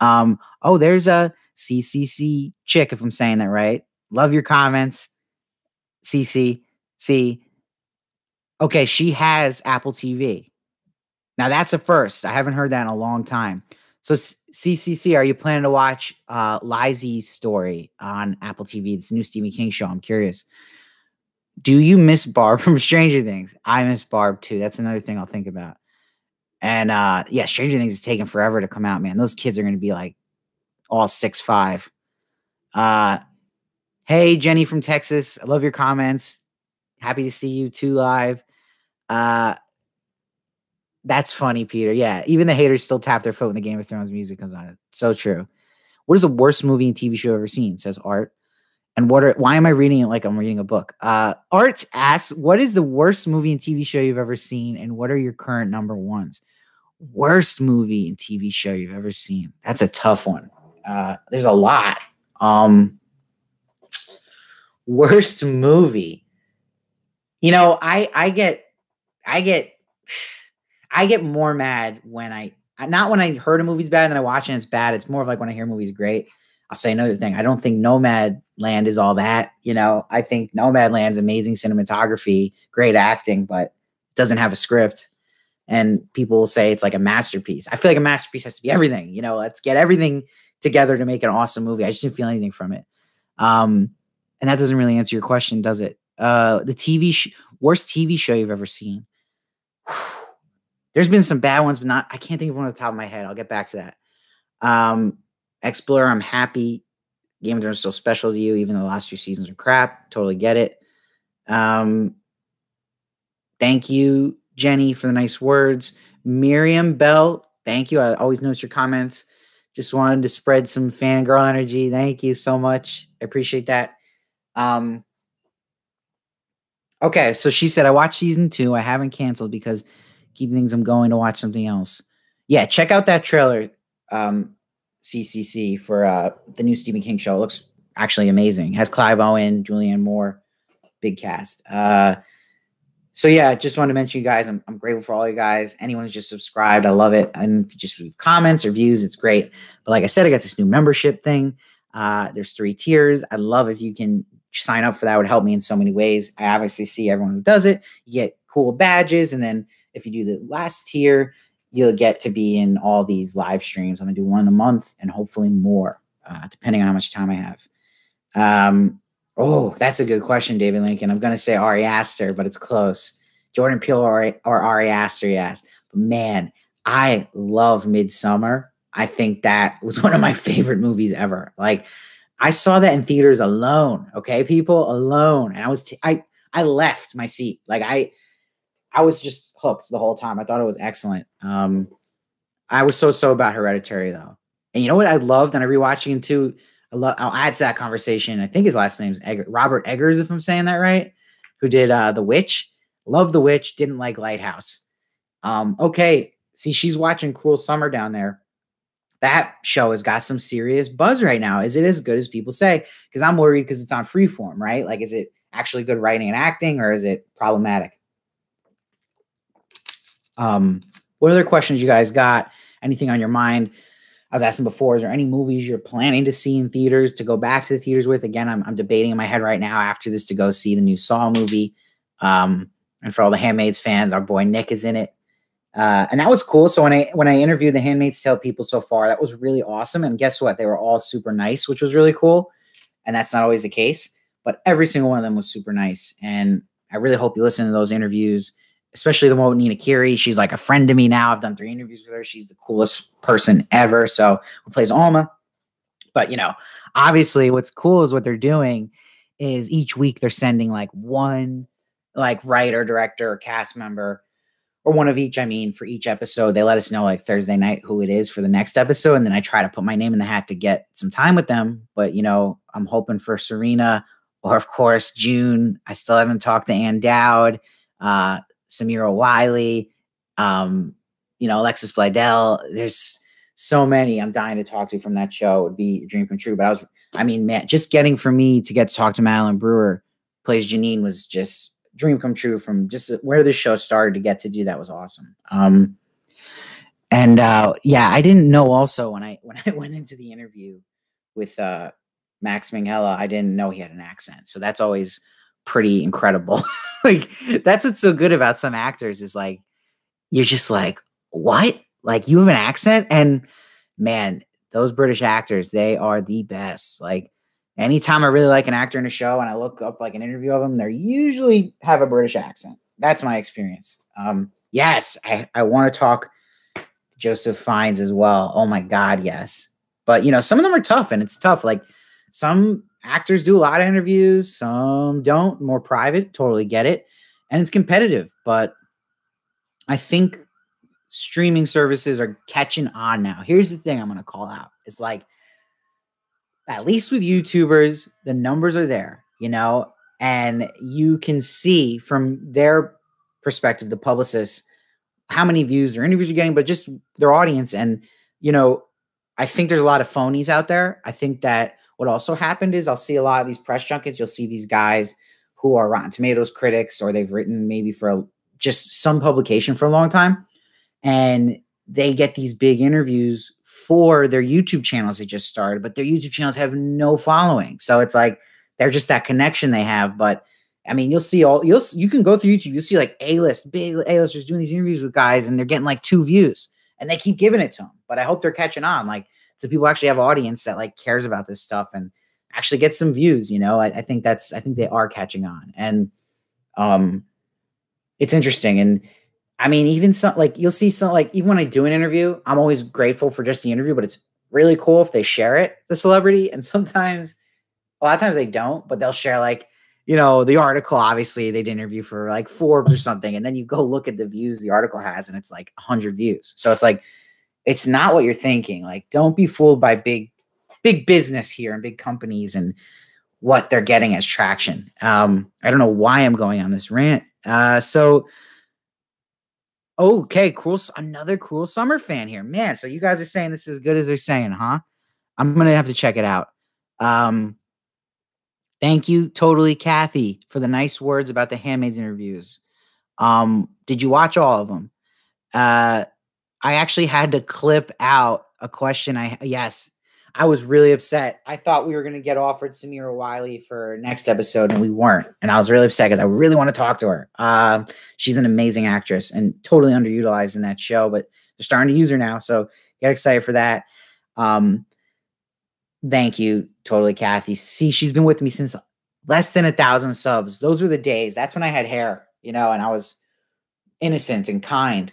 There's a CCC chick, if I'm saying that right. Love your comments. CC. Okay, she has Apple TV. Now, that's a first. I haven't heard that in a long time. So, CCC, are you planning to watch Lizzie's Story on Apple TV? This new Stephen King show. I'm curious. Do you miss Barb from Stranger Things? I miss Barb, too. That's another thing I'll think about. And, Stranger Things is taking forever to come out, man. Those kids are going to be, like, all 6'5". Hey, Jenny from Texas. I love your comments. Happy to see you too live. That's funny, Peter. Yeah, even the haters still tap their foot when the Game of Thrones music comes on. It's so true. What is the worst movie and TV show I've ever seen? Says Art. And why am I reading it like I'm reading a book? Art asks, what is the worst movie and TV show you've ever seen? And what are your current number ones? Worst movie and TV show you've ever seen? That's a tough one. There's a lot. Worst movie. I get more mad when not when I heard a movie's bad and then I watch it and it's bad. It's more of like when I hear a movie's great. I'll say another thing. I don't think Nomadland is all that. I think Nomadland's amazing cinematography, great acting, but doesn't have a script. And people will say it's like a masterpiece. I feel like a masterpiece has to be everything. Let's get everything together to make an awesome movie. I just didn't feel anything from it. And that doesn't really answer your question, does it? The worst TV show you've ever seen. There's been some bad ones, but I can't think of one off the top of my head. I'll get back to that. Explorer, I'm happy. Game of Thrones is still special to you, even though the last 2 seasons are crap. Totally get it. Thank you, Jenny, for the nice words. Miriam Bell, thank you. I always notice your comments. Just wanted to spread some fangirl energy. Thank you so much. I appreciate that. Okay, so she said, I watched season 2. I haven't canceled because keeping things, I'm going to watch something else. Yeah, check out that trailer, CCC, for the new Stephen King show. It looks actually amazing. It has Clive Owen, Julianne Moore, big cast. So yeah, just wanted to mention you guys. I'm grateful for all you guys. Anyone who's just subscribed, I love it. And if you just leave comments or views, it's great. But like I said, I got this new membership thing. There's 3 tiers. I'd love if you can sign up for that. It would help me in so many ways. I obviously see everyone who does it. You get cool badges. And then if you do the last tier, you'll get to be in all these live streams. I'm going to do 1 a month and hopefully more, depending on how much time I have. Oh, that's a good question, David Lincoln. I'm going to say Ari Aster, but it's close. Jordan Peele or Ari Aster, yes. But man, I love Midsummer. I think that was one of my favorite movies ever. Like, I saw that in theaters alone. Okay, people, alone. And I left my seat. Like, I was just hooked the whole time. I thought it was excellent. I was so about Hereditary, though. And you know what I loved? And I rewatching it too. I'll add to that conversation. I think his last name's Robert Eggers, if I'm saying that right, who did The Witch. Love The Witch. Didn't like Lighthouse. Okay. See, she's watching Cruel Summer down there. That show has got some serious buzz right now. Is it as good as people say? Because I'm worried because it's on Freeform, right? Like, is it actually good writing and acting, or is it problematic? What other questions you guys got? Anything on your mind? I was asking before, is there any movies you're planning to see in theaters to go back to the theaters with? Again, I'm debating in my head right now after this to go see the new Saw movie. And for all the Handmaids fans, our boy Nick is in it. And that was cool. So when I interviewed the Handmaid's Tale people so far, that was really awesome. And guess what? They were all super nice, which was really cool. And that's not always the case, but every single one of them was super nice. And I really hope you listen to those interviews, especially the one with Nina Kiri. She's like a friend to me now. I've done 3 interviews with her. She's the coolest person ever. So who plays Alma. But, you know, obviously what's cool is what they're doing is each week they're sending like one like writer, director, or cast member, or one of each. I mean, for each episode, they let us know like Thursday night who it is for the next episode. And then I try to put my name in the hat to get some time with them. But, you know, I'm hoping for Serena or, of course, June. I still haven't talked to Ann Dowd, Samira Wiley, you know, Alexis Bledel. There's so many I'm dying to talk to from that show. It would be a dream come true. But man, just getting for me to get to talk to Madeline Brewer, plays Janine, was just dream come true from just where this show started to get to do that was awesome. Yeah, I didn't know also when I went into the interview with Max Minghella, I didn't know he had an accent. So that's always pretty incredible. Like, that's what's so good about some actors is like, you're just like, what? Like, you have an accent? And man, those British actors, they are the best. Like, anytime I really like an actor in a show and I look up like an interview of them, they usually have a British accent. That's my experience. Yes, I want to talk Joseph Fiennes as well. Oh my God, yes. But, you know, some of them are tough, and it's tough. Like, some actors do a lot of interviews, some don't, more private, totally get it. And it's competitive, but I think streaming services are catching on now. Here's the thing I'm going to call out. It's like, at least with YouTubers, the numbers are there, you know, and you can see from their perspective, the publicists, how many views their interviews are getting, but just their audience. And, you know, I think there's a lot of phonies out there. I think that what also happened is I'll see a lot of these press junkets. You'll see these guys who are Rotten Tomatoes critics, or they've written maybe for just some publication for a long time. And they get these big interviews for their YouTube channels they just started, but their YouTube channels have no following. So it's like, they're just that connection they have. But I mean, you can go through YouTube, you'll see like big A-listers doing these interviews with guys, and they're getting like 2 views, and they keep giving it to them. But I hope they're catching on. Like, so people actually have audience that like cares about this stuff and actually get some views. You know, I think they are catching on, and it's interesting. And I mean, even some like you'll see some like even when I do an interview, I'm always grateful for just the interview, but it's really cool if they share it, the celebrity. And sometimes, a lot of times they don't, but they'll share like, you know, the article. Obviously, they did interview for like Forbes or something, and then you go look at the views the article has, and it's like 100 views. So it's like, it's not what you're thinking. Like, don't be fooled by big business here and big companies and what they're getting as traction. I don't know why I'm going on this rant. So okay, another Cruel Summer fan here, man. So you guys are saying this is as good as they're saying, huh? I'm gonna have to check it out. Thank you, totally, Kathy, for the nice words about the Handmaid's interviews. Did you watch all of them? I actually had to clip out a question. Yes, I was really upset. I thought we were going to get offered Samira Wiley for next episode, and we weren't. And I was really upset because I really want to talk to her. She's an amazing actress and totally underutilized in that show, but they're starting to use her now. So get excited for that. Thank you, totally, Kathy. See, she's been with me since less than 1,000 subs. Those were the days. That's when I had hair, you know, and I was innocent and kind.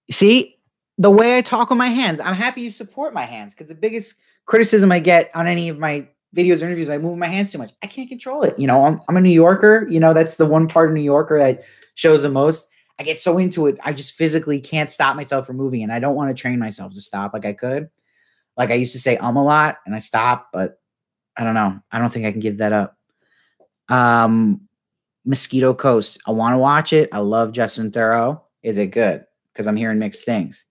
See, the way I talk with my hands, I'm happy you support my hands, because the biggest criticism I get on any of my videos or interviews, I move my hands too much. I can't control it. You know, I'm a New Yorker. You know, that's the one part of New Yorker that shows the most. I get so into it, I just physically can't stop myself from moving, and I don't want to train myself to stop like I could. Like I used to say a lot, and I stopped, but I don't know. I don't think I can give that up. Mosquito Coast. I want to watch it. I love Justin Theroux. Is it good? Because I'm hearing mixed things.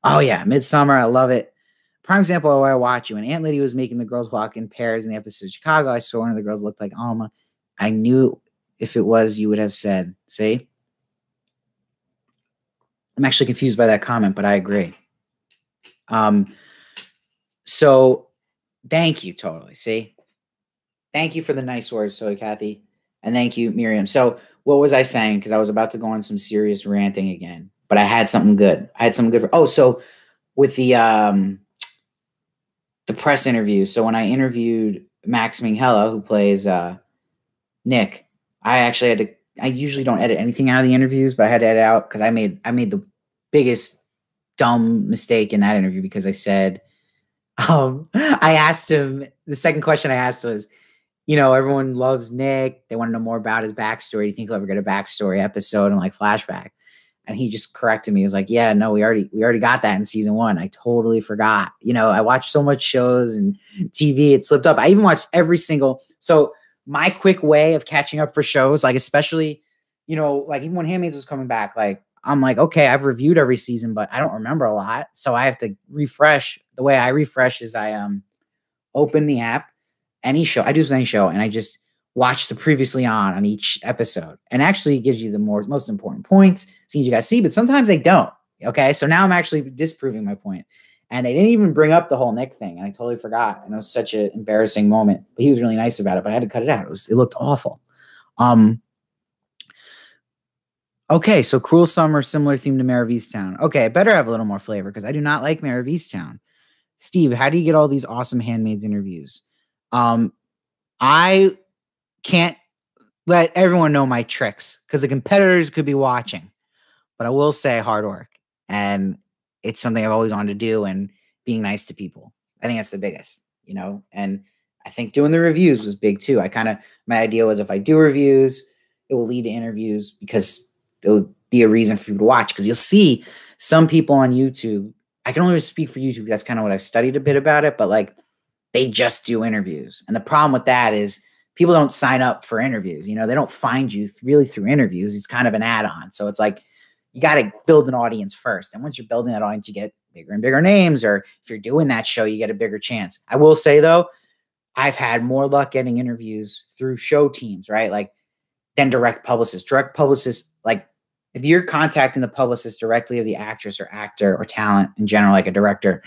Oh, yeah. Midsummer. I love it. Prime example of why I watch you. When Aunt Lydia was making the girls walk in pairs in the episode of Chicago, I saw one of the girls looked like Alma. I knew if it was, you would have said. See? I'm actually confused by that comment, but I agree. So thank you, totally. See? Thank you for the nice words, so Kathy. And thank you, Miriam. So what was I saying? Because I was about to go on some serious ranting again, but I had something good. So with the press interview. So when I interviewed Max Minghella, who plays Nick, I actually had to, I usually don't edit anything out of the interviews, but I had to edit out because I made the biggest dumb mistake in that interview, because I said, I asked him, the second question I asked was, you know, everyone loves Nick. They want to know more about his backstory. Do you think he'll ever get a backstory episode and like flashback? And he just corrected me. He was like, yeah, no, we already got that in season 1. I totally forgot. You know, I watched so much shows and TV, it slipped up. I even watched every single. So my quick way of catching up for shows, like especially, you know, like even when Handmaid was coming back, like I'm like, okay, I've reviewed every season, but I don't remember a lot. So I have to refresh. The way I refresh is I open the app, any show, I do any show, and I just watch the previously on each episode. And actually it gives you the most important points, scenes you guys see, but sometimes they don't. Okay. So now I'm actually disproving my point. And they didn't even bring up the whole Nick thing. And I totally forgot. And it was such an embarrassing moment. But he was really nice about it, but I had to cut it out. It looked awful. Okay, so Cruel Summer, similar theme to Mare of Easttown. Okay, I better have a little more flavor, because I do not like Mare of Easttown. Steve, how do you get all these awesome Handmaids interviews? I can't let everyone know my tricks, because the competitors could be watching. But I will say hard work. And it's something I've always wanted to do, and being nice to people. I think that's the biggest, you know? And I think doing the reviews was big too. My idea was if I do reviews, it will lead to interviews, because it would be a reason for people to watch. Because you'll see some people on YouTube, I can only speak for YouTube, that's kind of what I've studied a bit about it, but like they just do interviews. And the problem with that is people don't sign up for interviews. You know, they don't find you really through interviews. It's kind of an add-on. So it's like, you got to build an audience first. And once you're building that audience, you get bigger and bigger names, or if you're doing that show, you get a bigger chance. I will say though, I've had more luck getting interviews through show teams, right? Like than direct publicists. Direct publicists, like if you're contacting the publicist directly of the actress or actor or talent in general, like a director,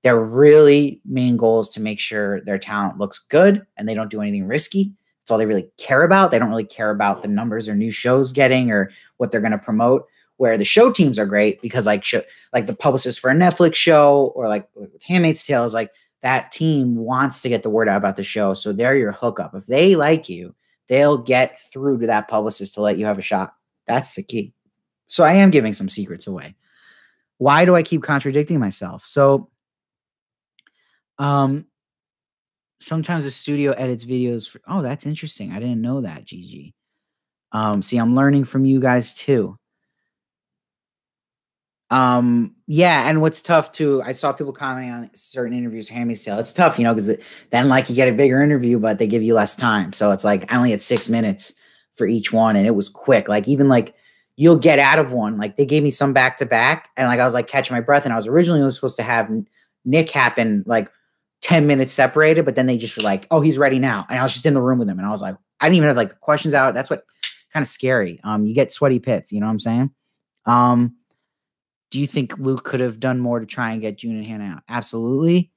their really main goal is to make sure their talent looks good and they don't do anything risky. That's all they really care about. They don't really care about the numbers or new shows getting or what they're going to promote. where the show teams are great because like the publicist for a Netflix show or like with Handmaid's Tale is like that team wants to get the word out about the show. So they're your hookup. If they like you, they'll get through to that publicist to let you have a shot. That's the key. So I am giving some secrets away. Why do I keep contradicting myself? So sometimes the studio edits videos for, oh, that's interesting. I didn't know that, Gigi. See, I'm learning from you guys too. Yeah, and what's tough too, I saw people commenting on certain interviews, Handmaid's Tale. It's tough, you know, because then like you get a bigger interview, but they give you less time. So it's like I only had 6 minutes for each one, and it was quick. Like even like you'll get out of one. Like they gave me some back to back, and like I was like catching my breath, and I was originally supposed to have Nick happen like 10 minutes separated, but then they just were like, oh, he's ready now. And I was just in the room with him, and I was like, I didn't even have like questions out. That's what kind of scary. You get sweaty pits, you know what I'm saying? Do you think Luke could have done more to try and get June and Hannah out? Absolutely.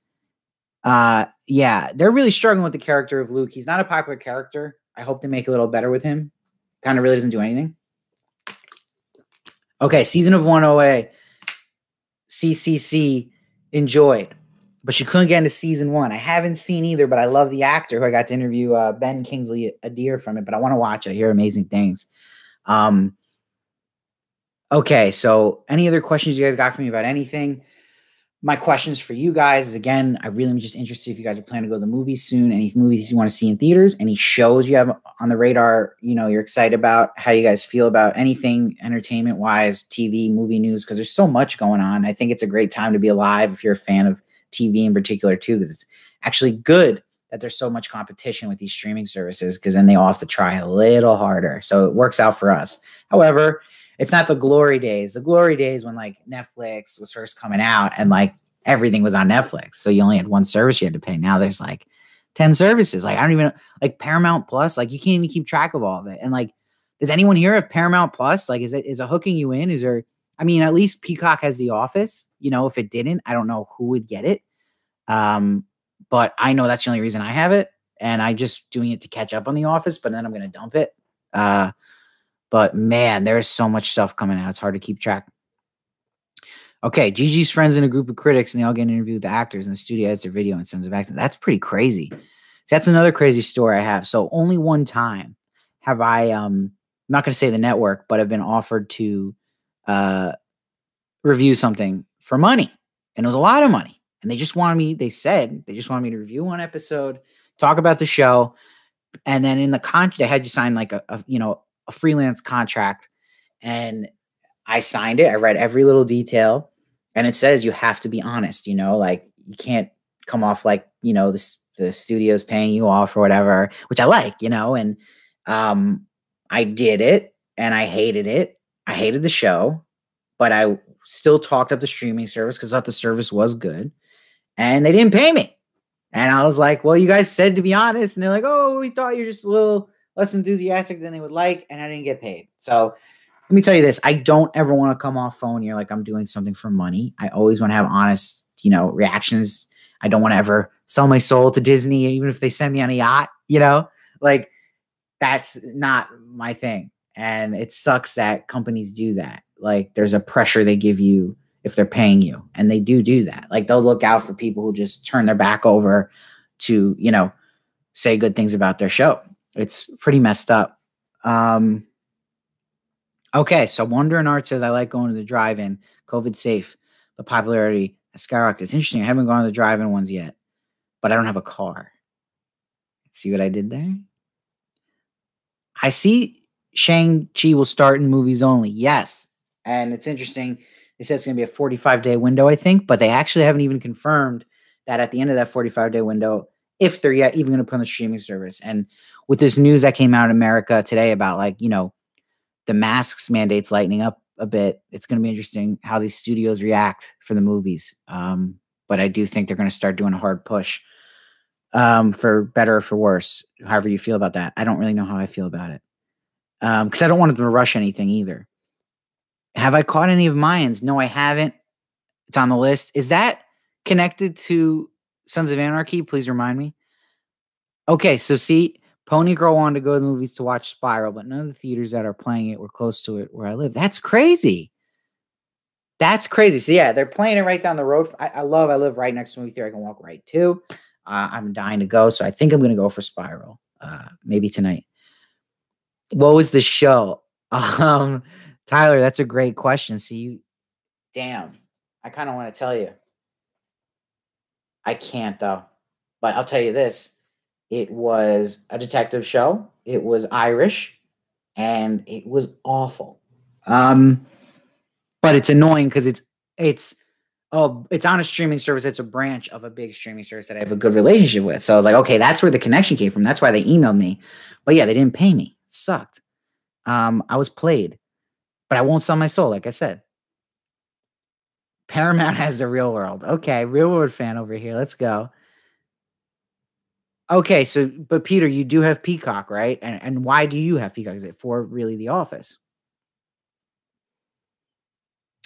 Yeah, they're really struggling with the character of Luke. He's not a popular character. I hope they make it a little better with him. Kind of really doesn't do anything. Okay, season of 1 OA. CCC enjoyed, but she couldn't get into season 1. I haven't seen either, but I love the actor who I got to interview, Ben Kingsley Adair from it, but I want to watch it. I hear amazing things. Okay, so any other questions you guys got for me about anything? My questions for you guys is, again, I really am just interested if you guys are planning to go to the movies soon, any movies you want to see in theaters, any shows you have on the radar, you know, you're excited about, how you guys feel about anything entertainment-wise, TV, movie news, because there's so much going on. I think it's a great time to be alive if you're a fan of TV in particular, too, because it's actually good that there's so much competition with these streaming services, because then they all have to try a little harder. So it works out for us. However, it's not the glory days. The glory days when like Netflix was first coming out and like everything was on Netflix. So you only had one service you had to pay. Now there's like 10 services. Like I don't even like Paramount Plus. Like you can't even keep track of all of it. And like, does anyone here have Paramount Plus? Like, is it hooking you in? Is there, I mean, at least Peacock has The Office. You know, if it didn't, I don't know who would get it. But I know that's the only reason I have it. And I just doing it to catch up on The Office, but then I'm going to dump it. But man, there's so much stuff coming out. It's hard to keep track. Okay, Gigi's friends in a group of critics, and they all get an interview with the actors, and the studio edits their video and sends it back to them. That's pretty crazy. So that's another crazy story I have. So only one time have I, I'm not going to say the network, but I've been offered to review something for money. And it was a lot of money. And they just wanted me, they said, they just wanted me to review one episode, talk about the show. And then in the contract, they had you sign like a freelance contract, and I signed it. I read every little detail, and it says you have to be honest, you know, like you can't come off like, you know, the studio's paying you off or whatever, which I like, you know, and I did it and I hated it. I hated the show, but I still talked up the streaming service because I thought the service was good, and they didn't pay me. And I was like, well, you guys said to be honest. And they're like, oh, we thought you're just a little less enthusiastic than they would like, and I didn't get paid. So let me tell you this. I don't ever want to come off phone here like I'm doing something for money. I always want to have honest, you know, reactions. I don't want to ever sell my soul to Disney, even if they send me on a yacht, you know? Like, that's not my thing. And it sucks that companies do that. Like, there's a pressure they give you if they're paying you, and they do that. Like, they'll look out for people who just turn their back over to, you know, say good things about their show. It's pretty messed up. Okay, so Wonder and Art says, I like going to the drive-in. COVID safe, but popularity has skyrocketed. It's interesting. I haven't gone to the drive-in ones yet, but I don't have a car. See what I did there? I see Shang-Chi will start in movies only. Yes. And it's interesting. They said it's going to be a 45-day window, I think, but they actually haven't even confirmed that at the end of that 45-day window, if they're yet even going to put on the streaming service. And with this news that came out in America today about, like, you know, the masks mandates lightening up a bit, it's going to be interesting how these studios react for the movies. But I do think they're going to start doing a hard push, for better or for worse, however you feel about that. I don't really know how I feel about it, because I don't want them to rush anything either. Have I caught any of Mayans? No, I haven't. It's on the list. Is that connected to Sons of Anarchy? Please remind me. Okay, so see, Pony Girl wanted to go to the movies to watch Spiral, but none of the theaters that are playing it were close to it where I live. That's crazy. That's crazy. So yeah, they're playing it right down the road. I live right next to a movie theater. I can walk right to. I'm dying to go, so I think I'm gonna go for Spiral. Maybe tonight. What was the show? Um, Tyler, that's a great question. See you. Damn, I kind of want to tell you. I can't though, but I'll tell you this: it was a detective show. It was Irish, and it was awful. Um, but it's annoying because it's it's on a streaming service. It's a branch of a big streaming service that I have a good relationship with. So I was like, okay, that's where the connection came from. That's why they emailed me. But yeah, they didn't pay me. It sucked. I was played, but I won't sell my soul, like I said. Paramount has the Real World. Okay, Real World fan over here. Let's go. Okay, so but Peter, you do have Peacock, right? And why do you have Peacock? Is it for really The Office?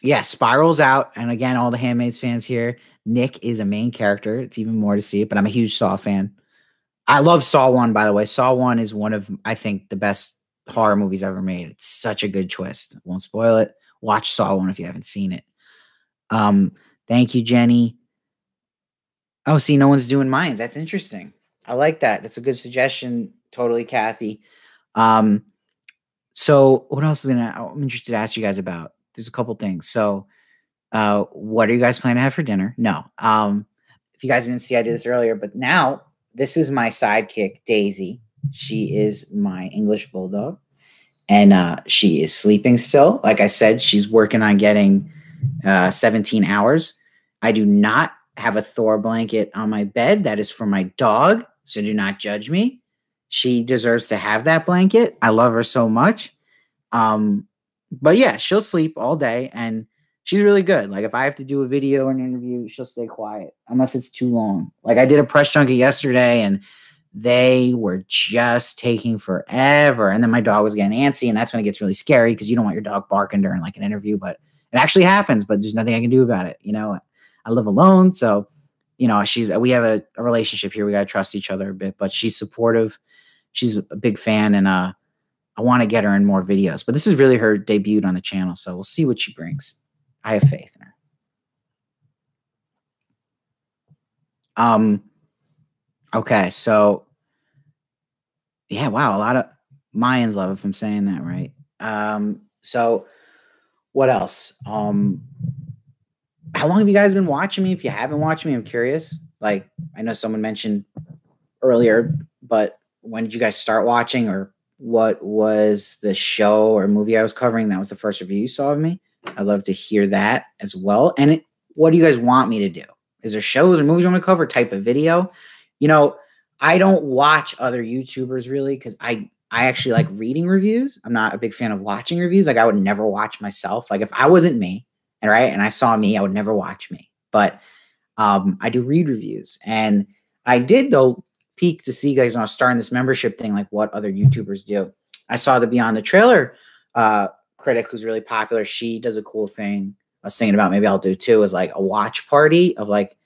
Yeah, Spiral's out, and again, all the Handmaids fans here. Nick is a main character. It's even more to see it, but I'm a huge Saw fan. I love Saw 1, by the way. Saw 1 is one of, I think, the best horror movies ever made. It's such a good twist. Won't spoil it. Watch Saw 1 if you haven't seen it. Thank you, Jenny. Oh, see, no one's doing mines. That's interesting. I like that. That's a good suggestion. Totally, Kathy. So what else I'm interested to ask you guys about? There's a couple things. So, what are you guys planning to have for dinner? No. If you guys didn't see, I did this earlier, but now this is my sidekick, Daisy. She is my English bulldog, and she is sleeping still. Like I said, she's working on getting 17 hours. I do not have a Thor blanket on my bed. That is for my dog, so do not judge me. She deserves to have that blanket. I love her so much. But yeah, she'll sleep all day, and she's really good. Like if I have to do a video or an interview, she'll stay quiet unless it's too long. Like I did a press junket yesterday, and they were just taking forever. And then my dog was getting antsy, and that's when it gets really scary because you don't want your dog barking during like an interview, but it actually happens, but there's nothing I can do about it. You know, I live alone, so you know, we have a relationship here. We got to trust each other a bit, but she's supportive. She's a big fan, and I want to get her in more videos. But this is really her debut on the channel, so we'll see what she brings. I have faith in her. Okay, so yeah, wow, a lot of Mayans love if I'm saying that right. So what else? How long have you guys been watching me? If you haven't watched me, I'm curious. Like, I know someone mentioned earlier, but when did you guys start watching, or what was the show or movie I was covering that was the first review you saw of me? I'd love to hear that as well. And what do you guys want me to do? Is there shows or movies you want to cover, type of video? You know, I don't watch other YouTubers really because I actually like reading reviews. I'm not a big fan of watching reviews. Like I would never watch myself. Like if I wasn't me, right, and I saw me, I would never watch me. But I do read reviews, and I did though peek to see guys when I was starting this membership thing, like what other YouTubers do. I saw the Beyond the Trailer critic who's really popular. She does a cool thing. I was thinking about maybe I'll do too, is like a watch party of like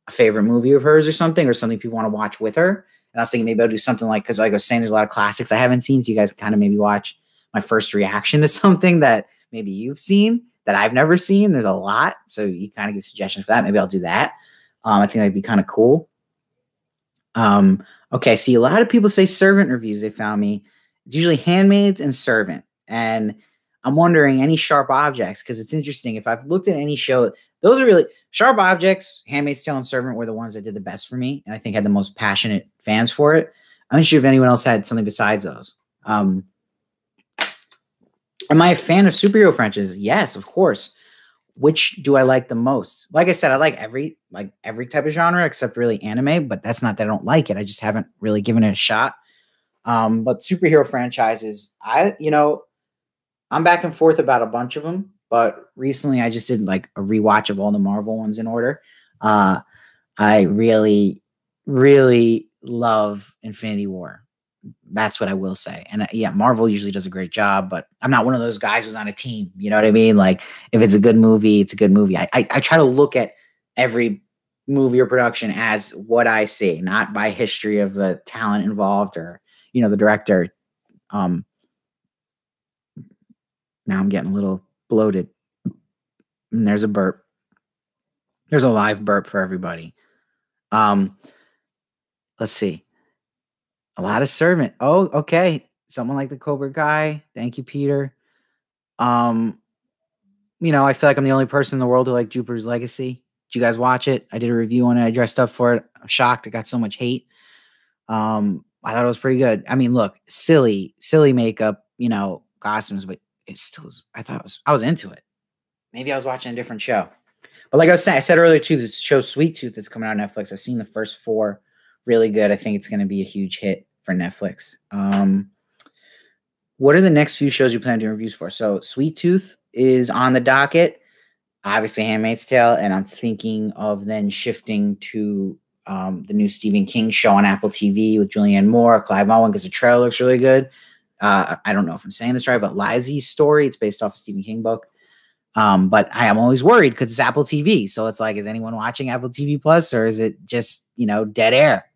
a favorite movie of hers or something people want to watch with her. And I was thinking maybe I'll do something like, because like I was saying, there's a lot of classics I haven't seen, so you guys kind of maybe watch my first reaction to something that maybe you've seen that I've never seen. There's a lot, so you kind of give suggestions for that. Maybe I'll do that. I think that'd be kind of cool. Okay, see, a lot of people say servant reviews. They found me. It's usually handmaids and servant. And I'm wondering any sharp objects, because it's interesting. If I've looked at any show, those are really sharp objects. Handmaid's Tale and Servant were the ones that did the best for me, and I think had the most passionate fans for it. I'm not sure if anyone else had something besides those. Am I a fan of superhero franchises? Yes, of course. Which do I like the most? Like I said, I like every type of genre except really anime, but that's not that I don't like it. I just haven't really given it a shot. But superhero franchises, I'm back and forth about a bunch of them, but recently I just did like a rewatch of all the Marvel ones in order. I really, really love Infinity War. That's what I will say. And yeah, Marvel usually does a great job, but I'm not one of those guys who's on a team. You know what I mean? Like if it's a good movie, it's a good movie. I try to look at every movie or production as what I see, not by history of the talent involved or, the director. Now I'm getting a little bloated. And there's a burp. There's a live burp for everybody. Let's see. A lot of servant. Oh, okay. Someone like the Cobra Guy. Thank you, Peter. You know, I feel like I'm the only person in the world who liked Jupiter's Legacy. Did you guys watch it? I did a review on it. I dressed up for it. I'm shocked it got so much hate. I thought it was pretty good. I mean, look, silly makeup, you know, costumes, but it still was, I was into it. Maybe I was watching a different show. But like I was saying, I said earlier too, this show Sweet Tooth that's coming out on Netflix. I've seen the first 4. Really good. I think it's going to be a huge hit for Netflix. What are the next few shows you plan to do reviews for? So Sweet Tooth is on the docket. Obviously Handmaid's Tale. And I'm thinking of then shifting to the new Stephen King show on Apple TV with Julianne Moore, Clive Owen, because the trailer looks really good. I don't know if I'm saying this right, but Lizzie's Story. It's based off a Stephen King book. But I am always worried because it's Apple TV. So it's like, is anyone watching Apple TV Plus, or is it just, you know, dead air?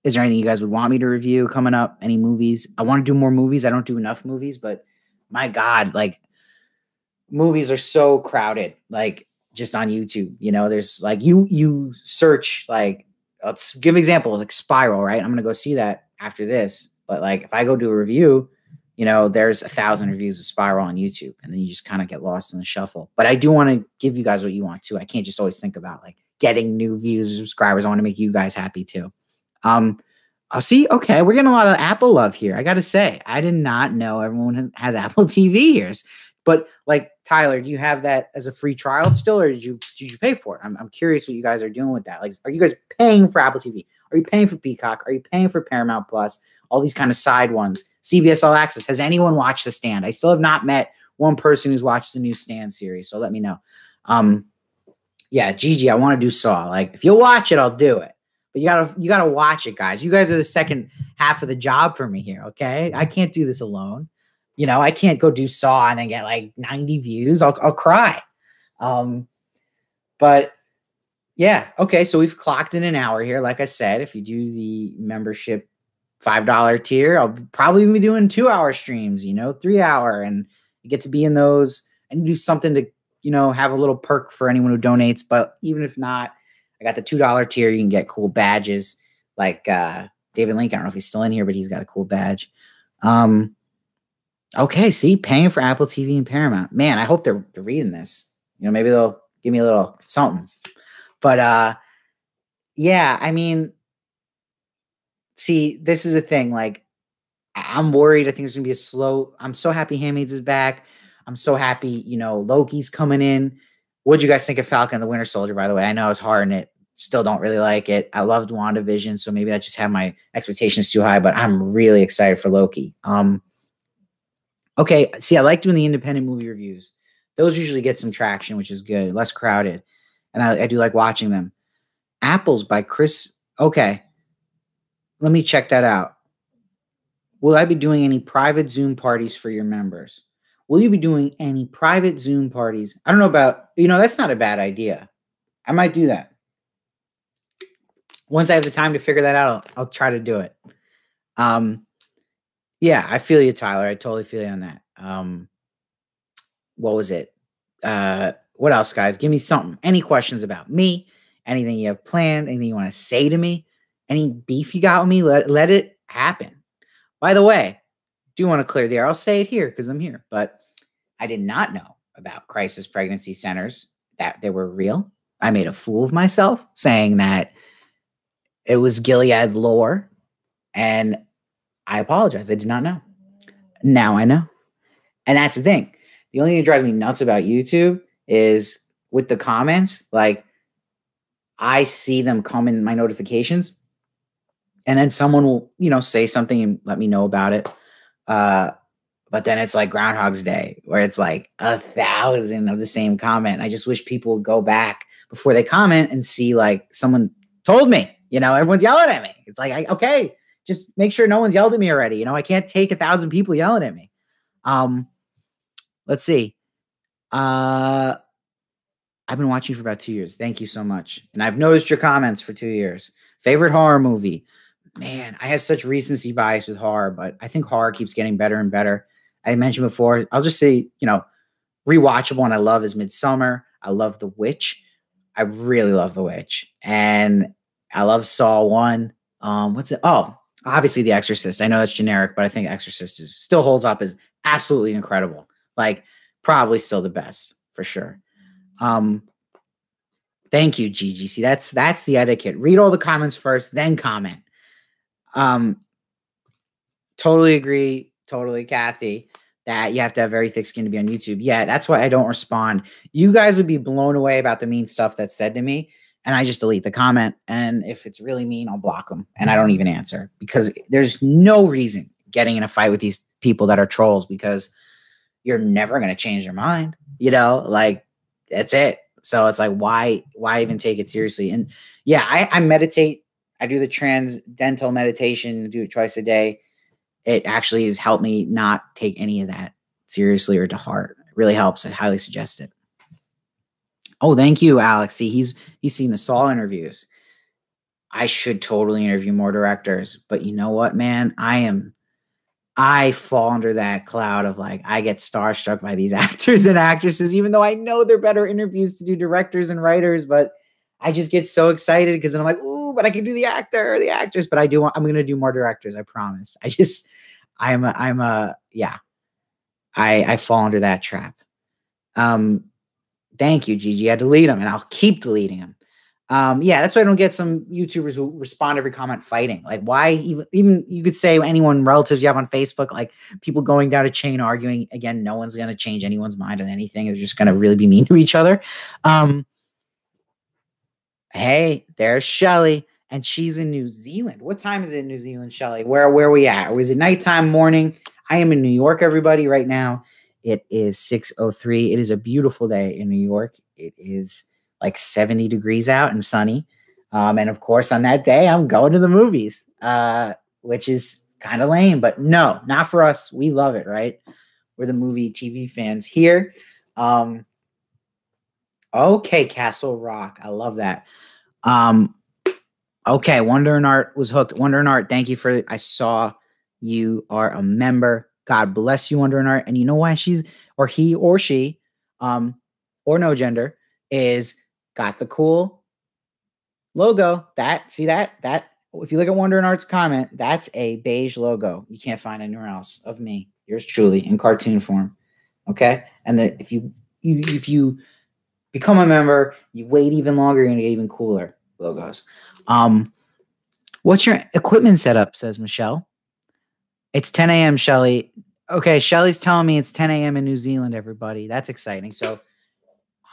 Is there anything you guys would want me to review coming up? Any movies? I want to do more movies. I don't do enough movies, but my God, like movies are so crowded, like just on YouTube, you know, there's like, you search, like, let's give an example, like Spiral, right? I'm going to go see that after this. But like, if I go do a review, you know, there's 1,000 reviews of Spiral on YouTube, and then you just kind of get lost in the shuffle. But I do want to give you guys what you want too. I can't just always think about like getting new views or subscribers. I want to make you guys happy too. I'll see. Okay, we're getting a lot of Apple love here. I got to say, I did not know everyone has Apple TV here. But like, Tyler, do you have that as a free trial still, or did you pay for it? I'm curious what you guys are doing with that. Like, are you guys paying for Apple TV? Are you paying for Peacock? Are you paying for Paramount Plus? All these kind of side ones. CBS All Access. Has anyone watched The Stand? I still have not met one person who's watched the new Stand series. So let me know. Yeah, Gigi, I want to do Saw. Like, if you'll watch it, I'll do it. But you gotta watch it, guys. You guys are the second half of the job for me here. Okay, I can't do this alone. You know, I can't go do Saw and then get like 90 views. I'll cry. But yeah, okay. So we've clocked in an hour here. Like I said, if you do the membership $5 tier, I'll probably be doing 2-hour streams, you know, 3-hour, and you get to be in those and do something to, you know, have a little perk for anyone who donates. But even if not, I got the $2 tier. You can get cool badges like David Link. I don't know if he's still in here, but he's got a cool badge. Okay, see, paying for Apple TV and Paramount. Man, I hope they're reading this. You know, maybe they'll give me a little something. But yeah, I mean, see, this is the thing. Like, I'm worried. I think it's gonna be a slow. I'm so happy Handmaid's is back. I'm so happy, you know, Loki's coming in. What'd you guys think of Falcon and the Winter Soldier, by the way? I know I was hard on it. Still don't really like it. I loved WandaVision, so maybe I just have my expectations too high, but I'm really excited for Loki. Okay, see, I like doing the independent movie reviews. Those usually get some traction, which is good, less crowded. And I do like watching them. Apples by Chris. Okay, let me check that out. Will I be doing any private Zoom parties for your members? Will you be doing any private Zoom parties? I don't know about, you know, that's not a bad idea. I might do that. Once I have the time to figure that out, I'll try to do it. Yeah, I feel you, Tyler. I totally feel you on that. What was it? What else, guys? Give me something. Any questions about me? Anything you have planned? Anything you want to say to me? Any beef you got with me? Let it happen. By the way, do want to clear the air. I'll say it here because I'm here. But I did not know about crisis pregnancy centers, that they were real. I made a fool of myself saying that it was Gilead lore, and I apologize. I did not know. Now I know. And that's the thing. The only thing that drives me nuts about YouTube is with the comments, like, I see them come in my notifications, and then someone will, you know, say something and let me know about it. But then it's like Groundhog's Day, where it's like 1,000 of the same comment. I just wish people would go back before they comment and see, like, someone told me, you know, everyone's yelling at me. It's like, okay, just make sure no one's yelled at me already. You know, I can't take 1,000 people yelling at me. Let's see. I've been watching for about 2 years. Thank you so much. And I've noticed your comments for 2 years. Favorite horror movie? Man, I have such recency bias with horror, but I think horror keeps getting better and better. I mentioned before, I'll just say, you know, rewatchable one I love is Midsummer. I love The Witch. I really love The Witch. And I love Saw 1. What's it? Oh, obviously The Exorcist. I know that's generic, but I think Exorcist still holds up as absolutely incredible. Like, probably still the best for sure. Thank you, Gigi. See, that's the etiquette. Read all the comments first, then comment. Totally agree. Totally, Kathy, that you have to have very thick skin to be on YouTube. Yeah, that's why I don't respond. You guys would be blown away about the mean stuff that's said to me, and I just delete the comment. And if it's really mean, I'll block them, and I don't even answer, because there's no reason getting in a fight with these people that are trolls, because you're never going to change their mind. You know, like, that's it. So it's like, why even take it seriously? And yeah, I meditate. I do the transcendental meditation, do it twice a day. It actually has helped me not take any of that seriously or to heart. It really helps. I highly suggest it. Oh, thank you, Alex. See, he's seen the Saw interviews. I should totally interview more directors, but you know what, man? I fall under that cloud of, like, I get starstruck by these actors and actresses, even though I know they're better interviews to do directors and writers, but I just get so excited because then I'm like, ooh, but I can do the actor or the actress, but I'm going to do more directors. I promise. I fall under that trap. Thank you, Gigi. I delete them, and I'll keep deleting them. Yeah, that's why I don't get some YouTubers who respond to every comment fighting. Like, why even you could say anyone, relatives you have on Facebook, like people going down a chain arguing. Again, no one's going to change anyone's mind on anything. They're just going to really be mean to each other. Hey, there's Shelly, and she's in New Zealand. What time is it in New Zealand, Shelly? Where are we at? Or is it nighttime, morning? I am in New York, everybody, right now. It is 6:03. It is a beautiful day in New York. It is like 70 degrees out and sunny. And of course, on that day, I'm going to the movies, which is kind of lame, but no, not for us. We love it, right? We're the movie TV fans here. Okay, Castle Rock. I love that. Okay, Wonder and Art was hooked. Wonder and Art, thank you for I saw you are a member. God bless you, Wonder and Art. And you know why she's or he or she, or no gender, is got the cool logo. See that if you look at Wonder and Art's comment, that's a beige logo. You can't find anywhere else of me. Yours truly in cartoon form. Okay, and if you become a member, you wait even longer, you're gonna get even cooler logos. What's your equipment setup? Says Michelle. It's 10 a.m. Shelly. Okay, Shelly's telling me it's 10 a.m. in New Zealand, everybody. That's exciting. So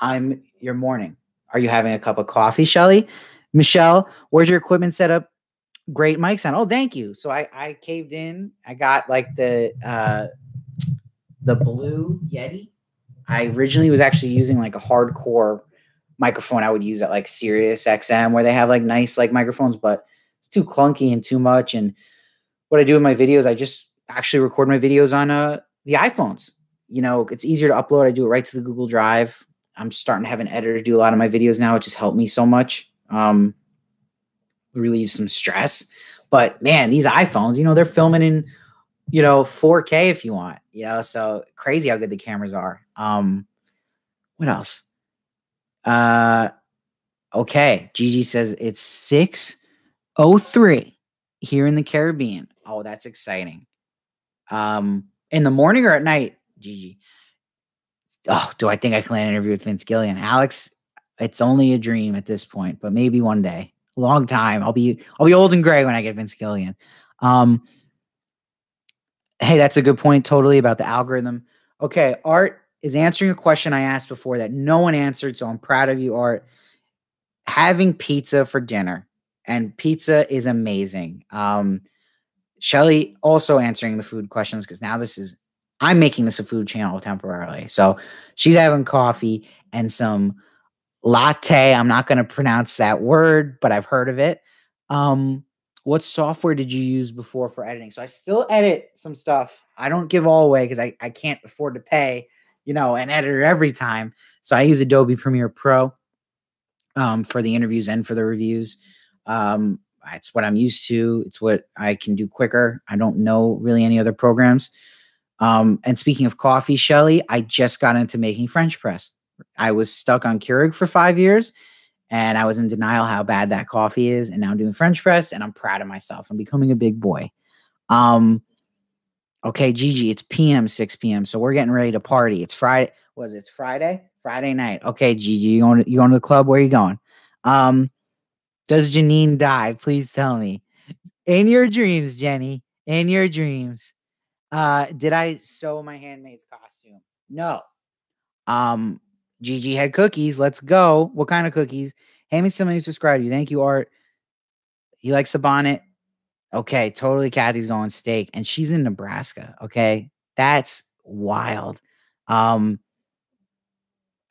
I'm your morning. Are you having a cup of coffee, Shelly? Michelle, where's your equipment setup? Great mic sound. Oh, thank you. So I caved in. I got like the Blue Yeti. I originally was actually using like a hardcore microphone I would use at like Sirius XM, where they have like nice like microphones, but it's too clunky and too much. And what I do in my videos, I just actually record my videos on the iPhones. You know, it's easier to upload. I do it right to the Google Drive. I'm starting to have an editor do a lot of my videos now. It just helped me so much. Relieve some stress. But man, these iPhones, you know, they're filming in, you know, 4K if you want, you know, so crazy how good the cameras are. What else? Okay. Gigi says it's 6:03 here in the Caribbean. Oh, that's exciting. In the morning or at night, Gigi? Oh, do I think I can land an interview with Vince Gilligan? Alex, it's only a dream at this point, but maybe one day. Long time. I'll be old and gray when I get Vince Gilligan. Hey, that's a good point. Totally about the algorithm. Okay, Art is answering a question I asked before that no one answered, so I'm proud of you, Art. Having pizza for dinner, and pizza is amazing. Shelly also answering the food questions, because now I'm making this a food channel temporarily. So she's having coffee and some latte. I'm not going to pronounce that word, but I've heard of it. What software did you use before for editing? So I still edit some stuff. I don't give all away because I can't afford to pay, you know, an editor every time. So I use Adobe Premiere Pro for the interviews and for the reviews. It's what I'm used to. It's what I can do quicker. I don't know really any other programs. And speaking of coffee, Shelly, I just got into making French press. I was stuck on Keurig for 5 years, and I was in denial how bad that coffee is. And now I'm doing French press, and I'm proud of myself. I'm becoming a big boy. Okay, Gigi, it's PM, 6 p.m. So we're getting ready to party. It's Friday. Was it Friday? Friday night. Okay, Gigi, you going to the club? Where are you going? Does Janine die? Please tell me. In your dreams, Jenny. In your dreams. Did I sew my handmaid's costume? No. Gigi had cookies. Let's go. What kind of cookies? Hand me somebody who subscribed to you. Thank you, Art. He likes the bonnet. Okay, totally. Kathy's going steak, and she's in Nebraska. Okay, that's wild.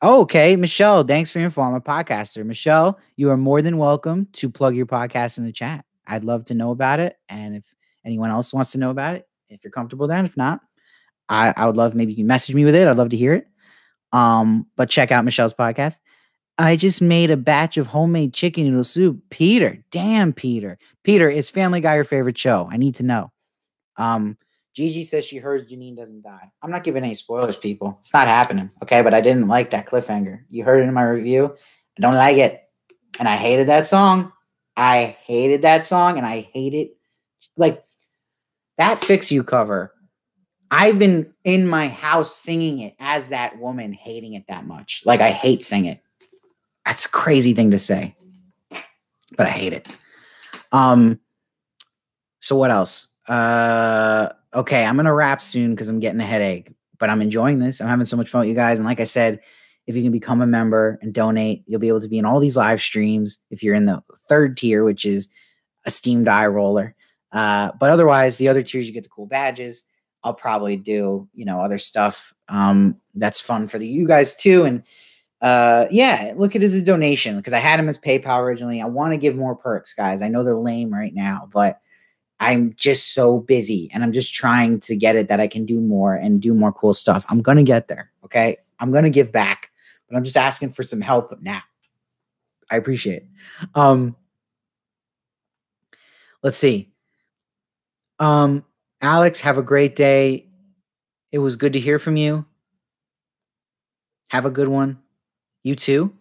Okay, Michelle, thanks for your info. I'm a podcaster. Michelle, you are more than welcome to plug your podcast in the chat. I'd love to know about it, and if anyone else wants to know about it, if you're comfortable, then if not, I would love, maybe you can message me with it. I'd love to hear it. But check out Michelle's podcast. I just made a batch of homemade chicken noodle soup. Peter, damn, Peter. Peter, is Family Guy your favorite show? I need to know. Gigi says she heard Janine doesn't die. I'm not giving any spoilers, people. It's not happening, okay? But I didn't like that cliffhanger. You heard it in my review. I don't like it. And I hated that song. I hated that song, and I hate it. Like, that Fix You cover, I've been in my house singing it as that woman, hating it that much. Like, I hate singing it. That's a crazy thing to say, but I hate it. So what else? Okay, I'm going to wrap soon because I'm getting a headache, but I'm enjoying this. I'm having so much fun with you guys. And like I said, if you can become a member and donate, you'll be able to be in all these live streams. If you're in the 3rd tier, which is a steamed eye roller. But otherwise, the other tiers, you get the cool badges. I'll probably do, other stuff that's fun for you guys too. And yeah, look at it as a donation because I had them as PayPal originally. I want to give more perks, guys. I know they're lame right now, but I'm just so busy and I'm just trying to get it that I can do more and do more cool stuff. I'm going to get there. Okay. I'm going to give back, but I'm just asking for some help now. I appreciate it. Let's see. Alex, have a great day. It was good to hear from you. Have a good one. You too.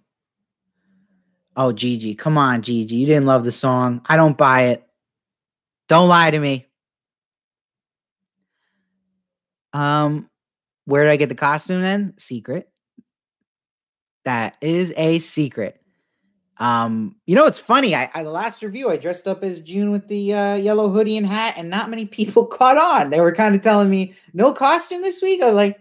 Oh, Gigi. Come on, Gigi. You didn't love the song. I don't buy it. Don't lie to me. Where did I get the costume then? Secret. That is a secret. It's funny. The last review, I dressed up as June with the yellow hoodie and hat, and not many people caught on. They were kind of telling me, no costume this week. I was like,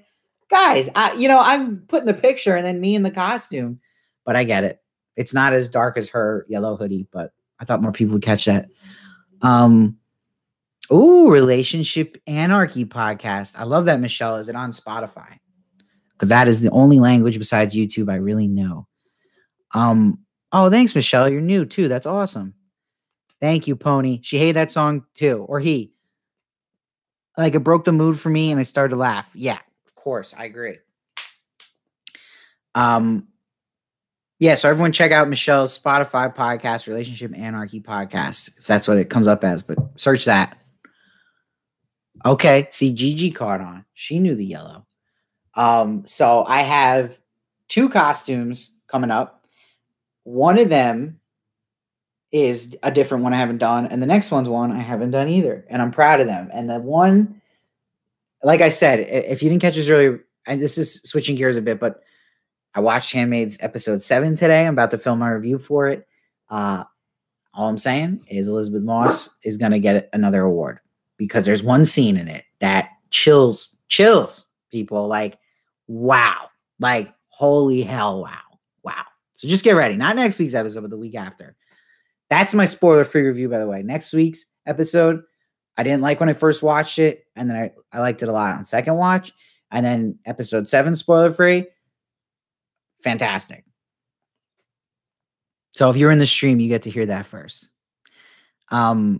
guys, I'm putting the picture and then me in the costume, but I get it. It's not as dark as her yellow hoodie, but I thought more people would catch that. Relationship Anarchy podcast. I love that, Michelle. Is it on Spotify? Because that is the only language besides YouTube I really know. Oh, thanks, Michelle. You're new too. That's awesome. Thank you, Pony. She hated that song too, or he. Like, it broke the mood for me and I started to laugh. Yeah, of course. I agree. Yeah, so everyone check out Michelle's Spotify podcast, Relationship Anarchy podcast, if that's what it comes up as, but search that. Okay, see, Gigi caught on. She knew the yellow. So I have 2 costumes coming up. One of them is a different one I haven't done, and the next one's one I haven't done either, and I'm proud of them. And the one, like I said, if you didn't catch this earlier, and this is switching gears a bit, but I watched Handmaid's episode 7 today. I'm about to film my review for it. All I'm saying is Elizabeth Moss is going to get another award because there's one scene in it that chills people. Like, wow. Like, holy hell, wow. So just get ready. Not next week's episode, but the week after. That's my spoiler-free review, by the way. Next week's episode, I didn't like when I first watched it, and then I liked it a lot on second watch. And then episode 7, spoiler-free, fantastic. So if you're in the stream, you get to hear that first. Does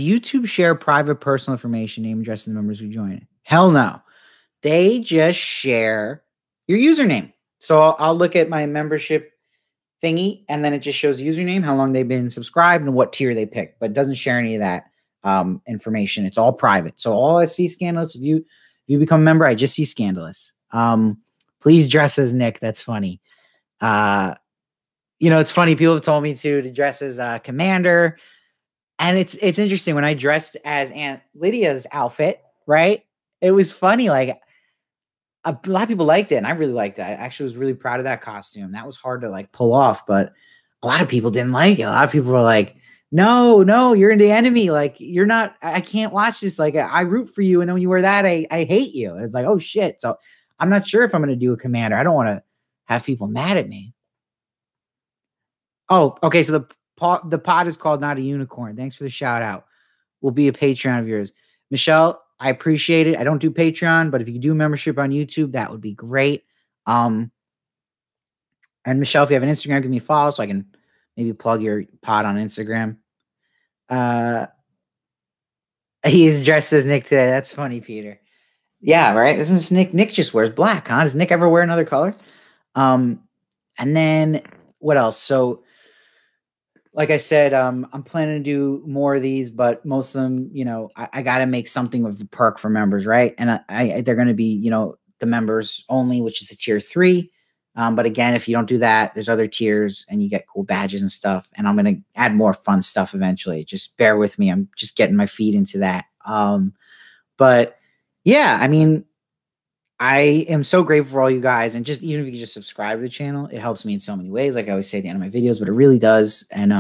YouTube share private personal information, name, address, and the members who join? Hell no. They just share your username. So I'll look at my membership thingy, and then it just shows username, how long they've been subscribed, and what tier they picked, but it doesn't share any of that. information. It's all private. So all I see Scandalous. If you become a member, I just see Scandalous. Please dress as Nick. That's funny. It's funny. People have told me to dress as Commander. And it's interesting when I dressed as Aunt Lydia's outfit, right? It was funny. Like a lot of people liked it, and I really liked it. I actually was really proud of that costume. That was hard to like pull off, but a lot of people didn't like it. A lot of people were like, no, you're in the enemy. Like you're not, I can't watch this. Like I root for you. And then when you wear that, I hate you. And it's like, oh shit. So I'm not sure if I'm going to do a Commander. I don't want to have people mad at me. Oh, okay. So the pod is called Not a Unicorn. Thanks for the shout out. We'll be a Patreon of yours. Michelle, I appreciate it. I don't do Patreon, but if you do membership on YouTube, that would be great. And Michelle, if you have an Instagram, give me a follow so I can maybe plug your pod on Instagram. He's dressed as Nick today. That's funny, Peter. Yeah, right. Isn't this Nick? Nick just wears black, huh? Does Nick ever wear another color? And then what else? So, like I said, I'm planning to do more of these, but most of them, I got to make something with the perk for members, right? And they're going to be, the members only, which is the tier 3. But again, if you don't do that, there's other tiers and you get cool badges and stuff. And I'm going to add more fun stuff eventually. Just bear with me. I'm just getting my feet into that. But yeah, I mean, I am so grateful for all you guys. And just even if you just subscribe to the channel, it helps me in so many ways. Like I always say at the end of my videos, but it really does. And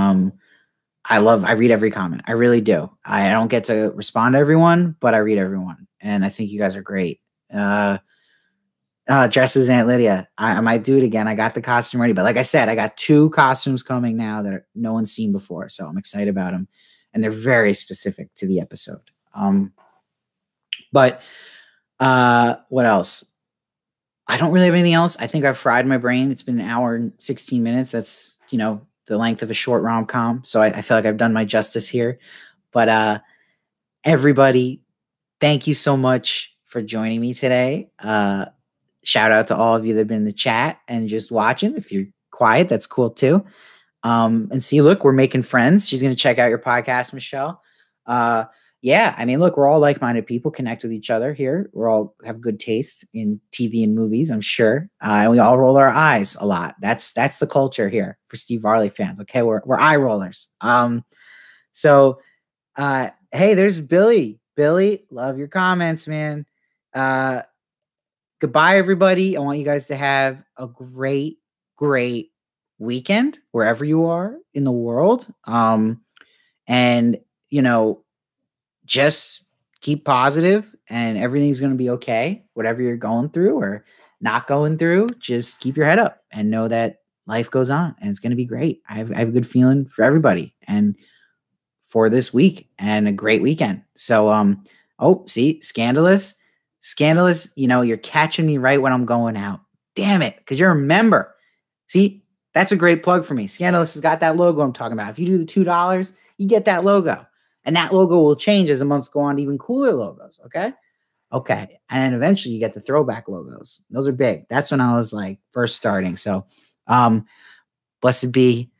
I read every comment. I really do. I don't get to respond to everyone, but I read everyone. And I think you guys are great. Dresses Aunt Lydia. I might do it again. I got the costume ready, but like I said, I got 2 costumes coming now that no one's seen before, so I'm excited about them, and they're very specific to the episode. But what else? I don't really have anything else. I think I've fried my brain. It's been an hour and 16 minutes. That's the length of a short rom-com, so I feel like I've done my justice here. But everybody, thank you so much for joining me today. Shout out to all of you that have been in the chat and just watching. If you're quiet, that's cool too. And see, look, we're making friends. She's going to check out your podcast, Michelle. Yeah, I mean, look, we're all like-minded people, connect with each other here. We're all have good taste in TV and movies, I'm sure. And we all roll our eyes a lot. That's the culture here for Steve Varley fans. Okay, we're eye rollers. So hey, there's Billy. Billy, love your comments, man. Goodbye, everybody. I want you guys to have a great, great weekend wherever you are in the world. And just keep positive and everything's going to be okay. Whatever you're going through or not going through, just keep your head up and know that life goes on and it's going to be great. I have a good feeling for everybody and for this week and a great weekend. So, see, Scandalous, you're catching me right when I'm going out. Damn it, because you're a member. See, that's a great plug for me. Scandalous has got that logo I'm talking about. If you do the $2, you get that logo. And that logo will change as the months go on to even cooler logos, okay? Okay, and then eventually you get the throwback logos. Those are big. That's when I was like first starting. So, blessed be.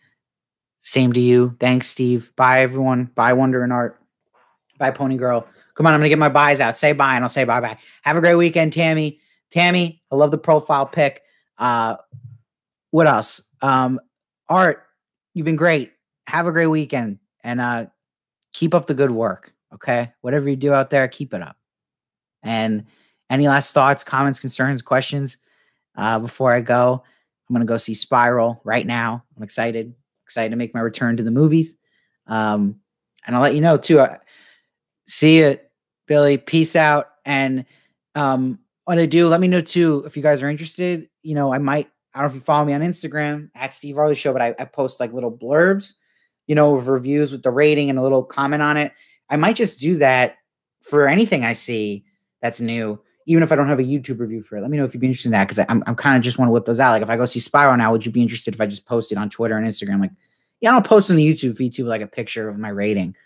Same to you. Thanks, Steve. Bye, everyone. Bye, Wonder and Art. Bye, Pony Girl. Come on, I'm going to get my buys out. Say bye, and I'll say bye-bye. Have a great weekend, Tammy. Tammy, I love the profile pic. What else? Art, you've been great. Have a great weekend, and keep up the good work, okay? Whatever you do out there, keep it up. And any last thoughts, comments, concerns, questions before I go? I'm going to go see Spiral right now. I'm excited to make my return to the movies. And I'll let you know, too. See you, Billy. Peace out. And when I do, let me know, too, if you guys are interested. I don't know if you follow me on Instagram, at Steve Varley Show, but I post like little blurbs, with reviews with the rating and a little comment on it. I might just do that for anything I see that's new, even if I don't have a YouTube review for it. Let me know if you'd be interested in that, because I'm kind of just want to whip those out. Like if I go see Spiral now, would you be interested if I just post it on Twitter and Instagram? Like, yeah, I don't post on the YouTube feed too, like a picture of my rating.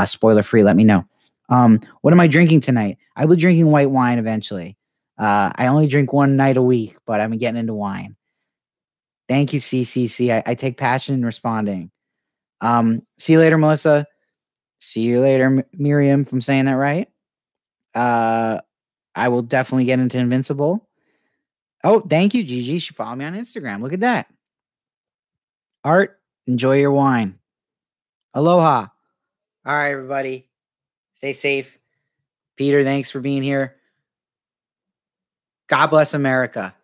Spoiler free, let me know. What am I drinking tonight? I will be drinking white wine eventually. I only drink one night a week, but I'm getting into wine. Thank you, CCC. I take passion in responding. See you later, Melissa. See you later, Miriam, if I'm saying that right. I will definitely get into Invincible. Oh, thank you, Gigi. She followed me on Instagram. Look at that. Art, enjoy your wine. Aloha. All right, everybody. Stay safe. Peter, thanks for being here. God bless America.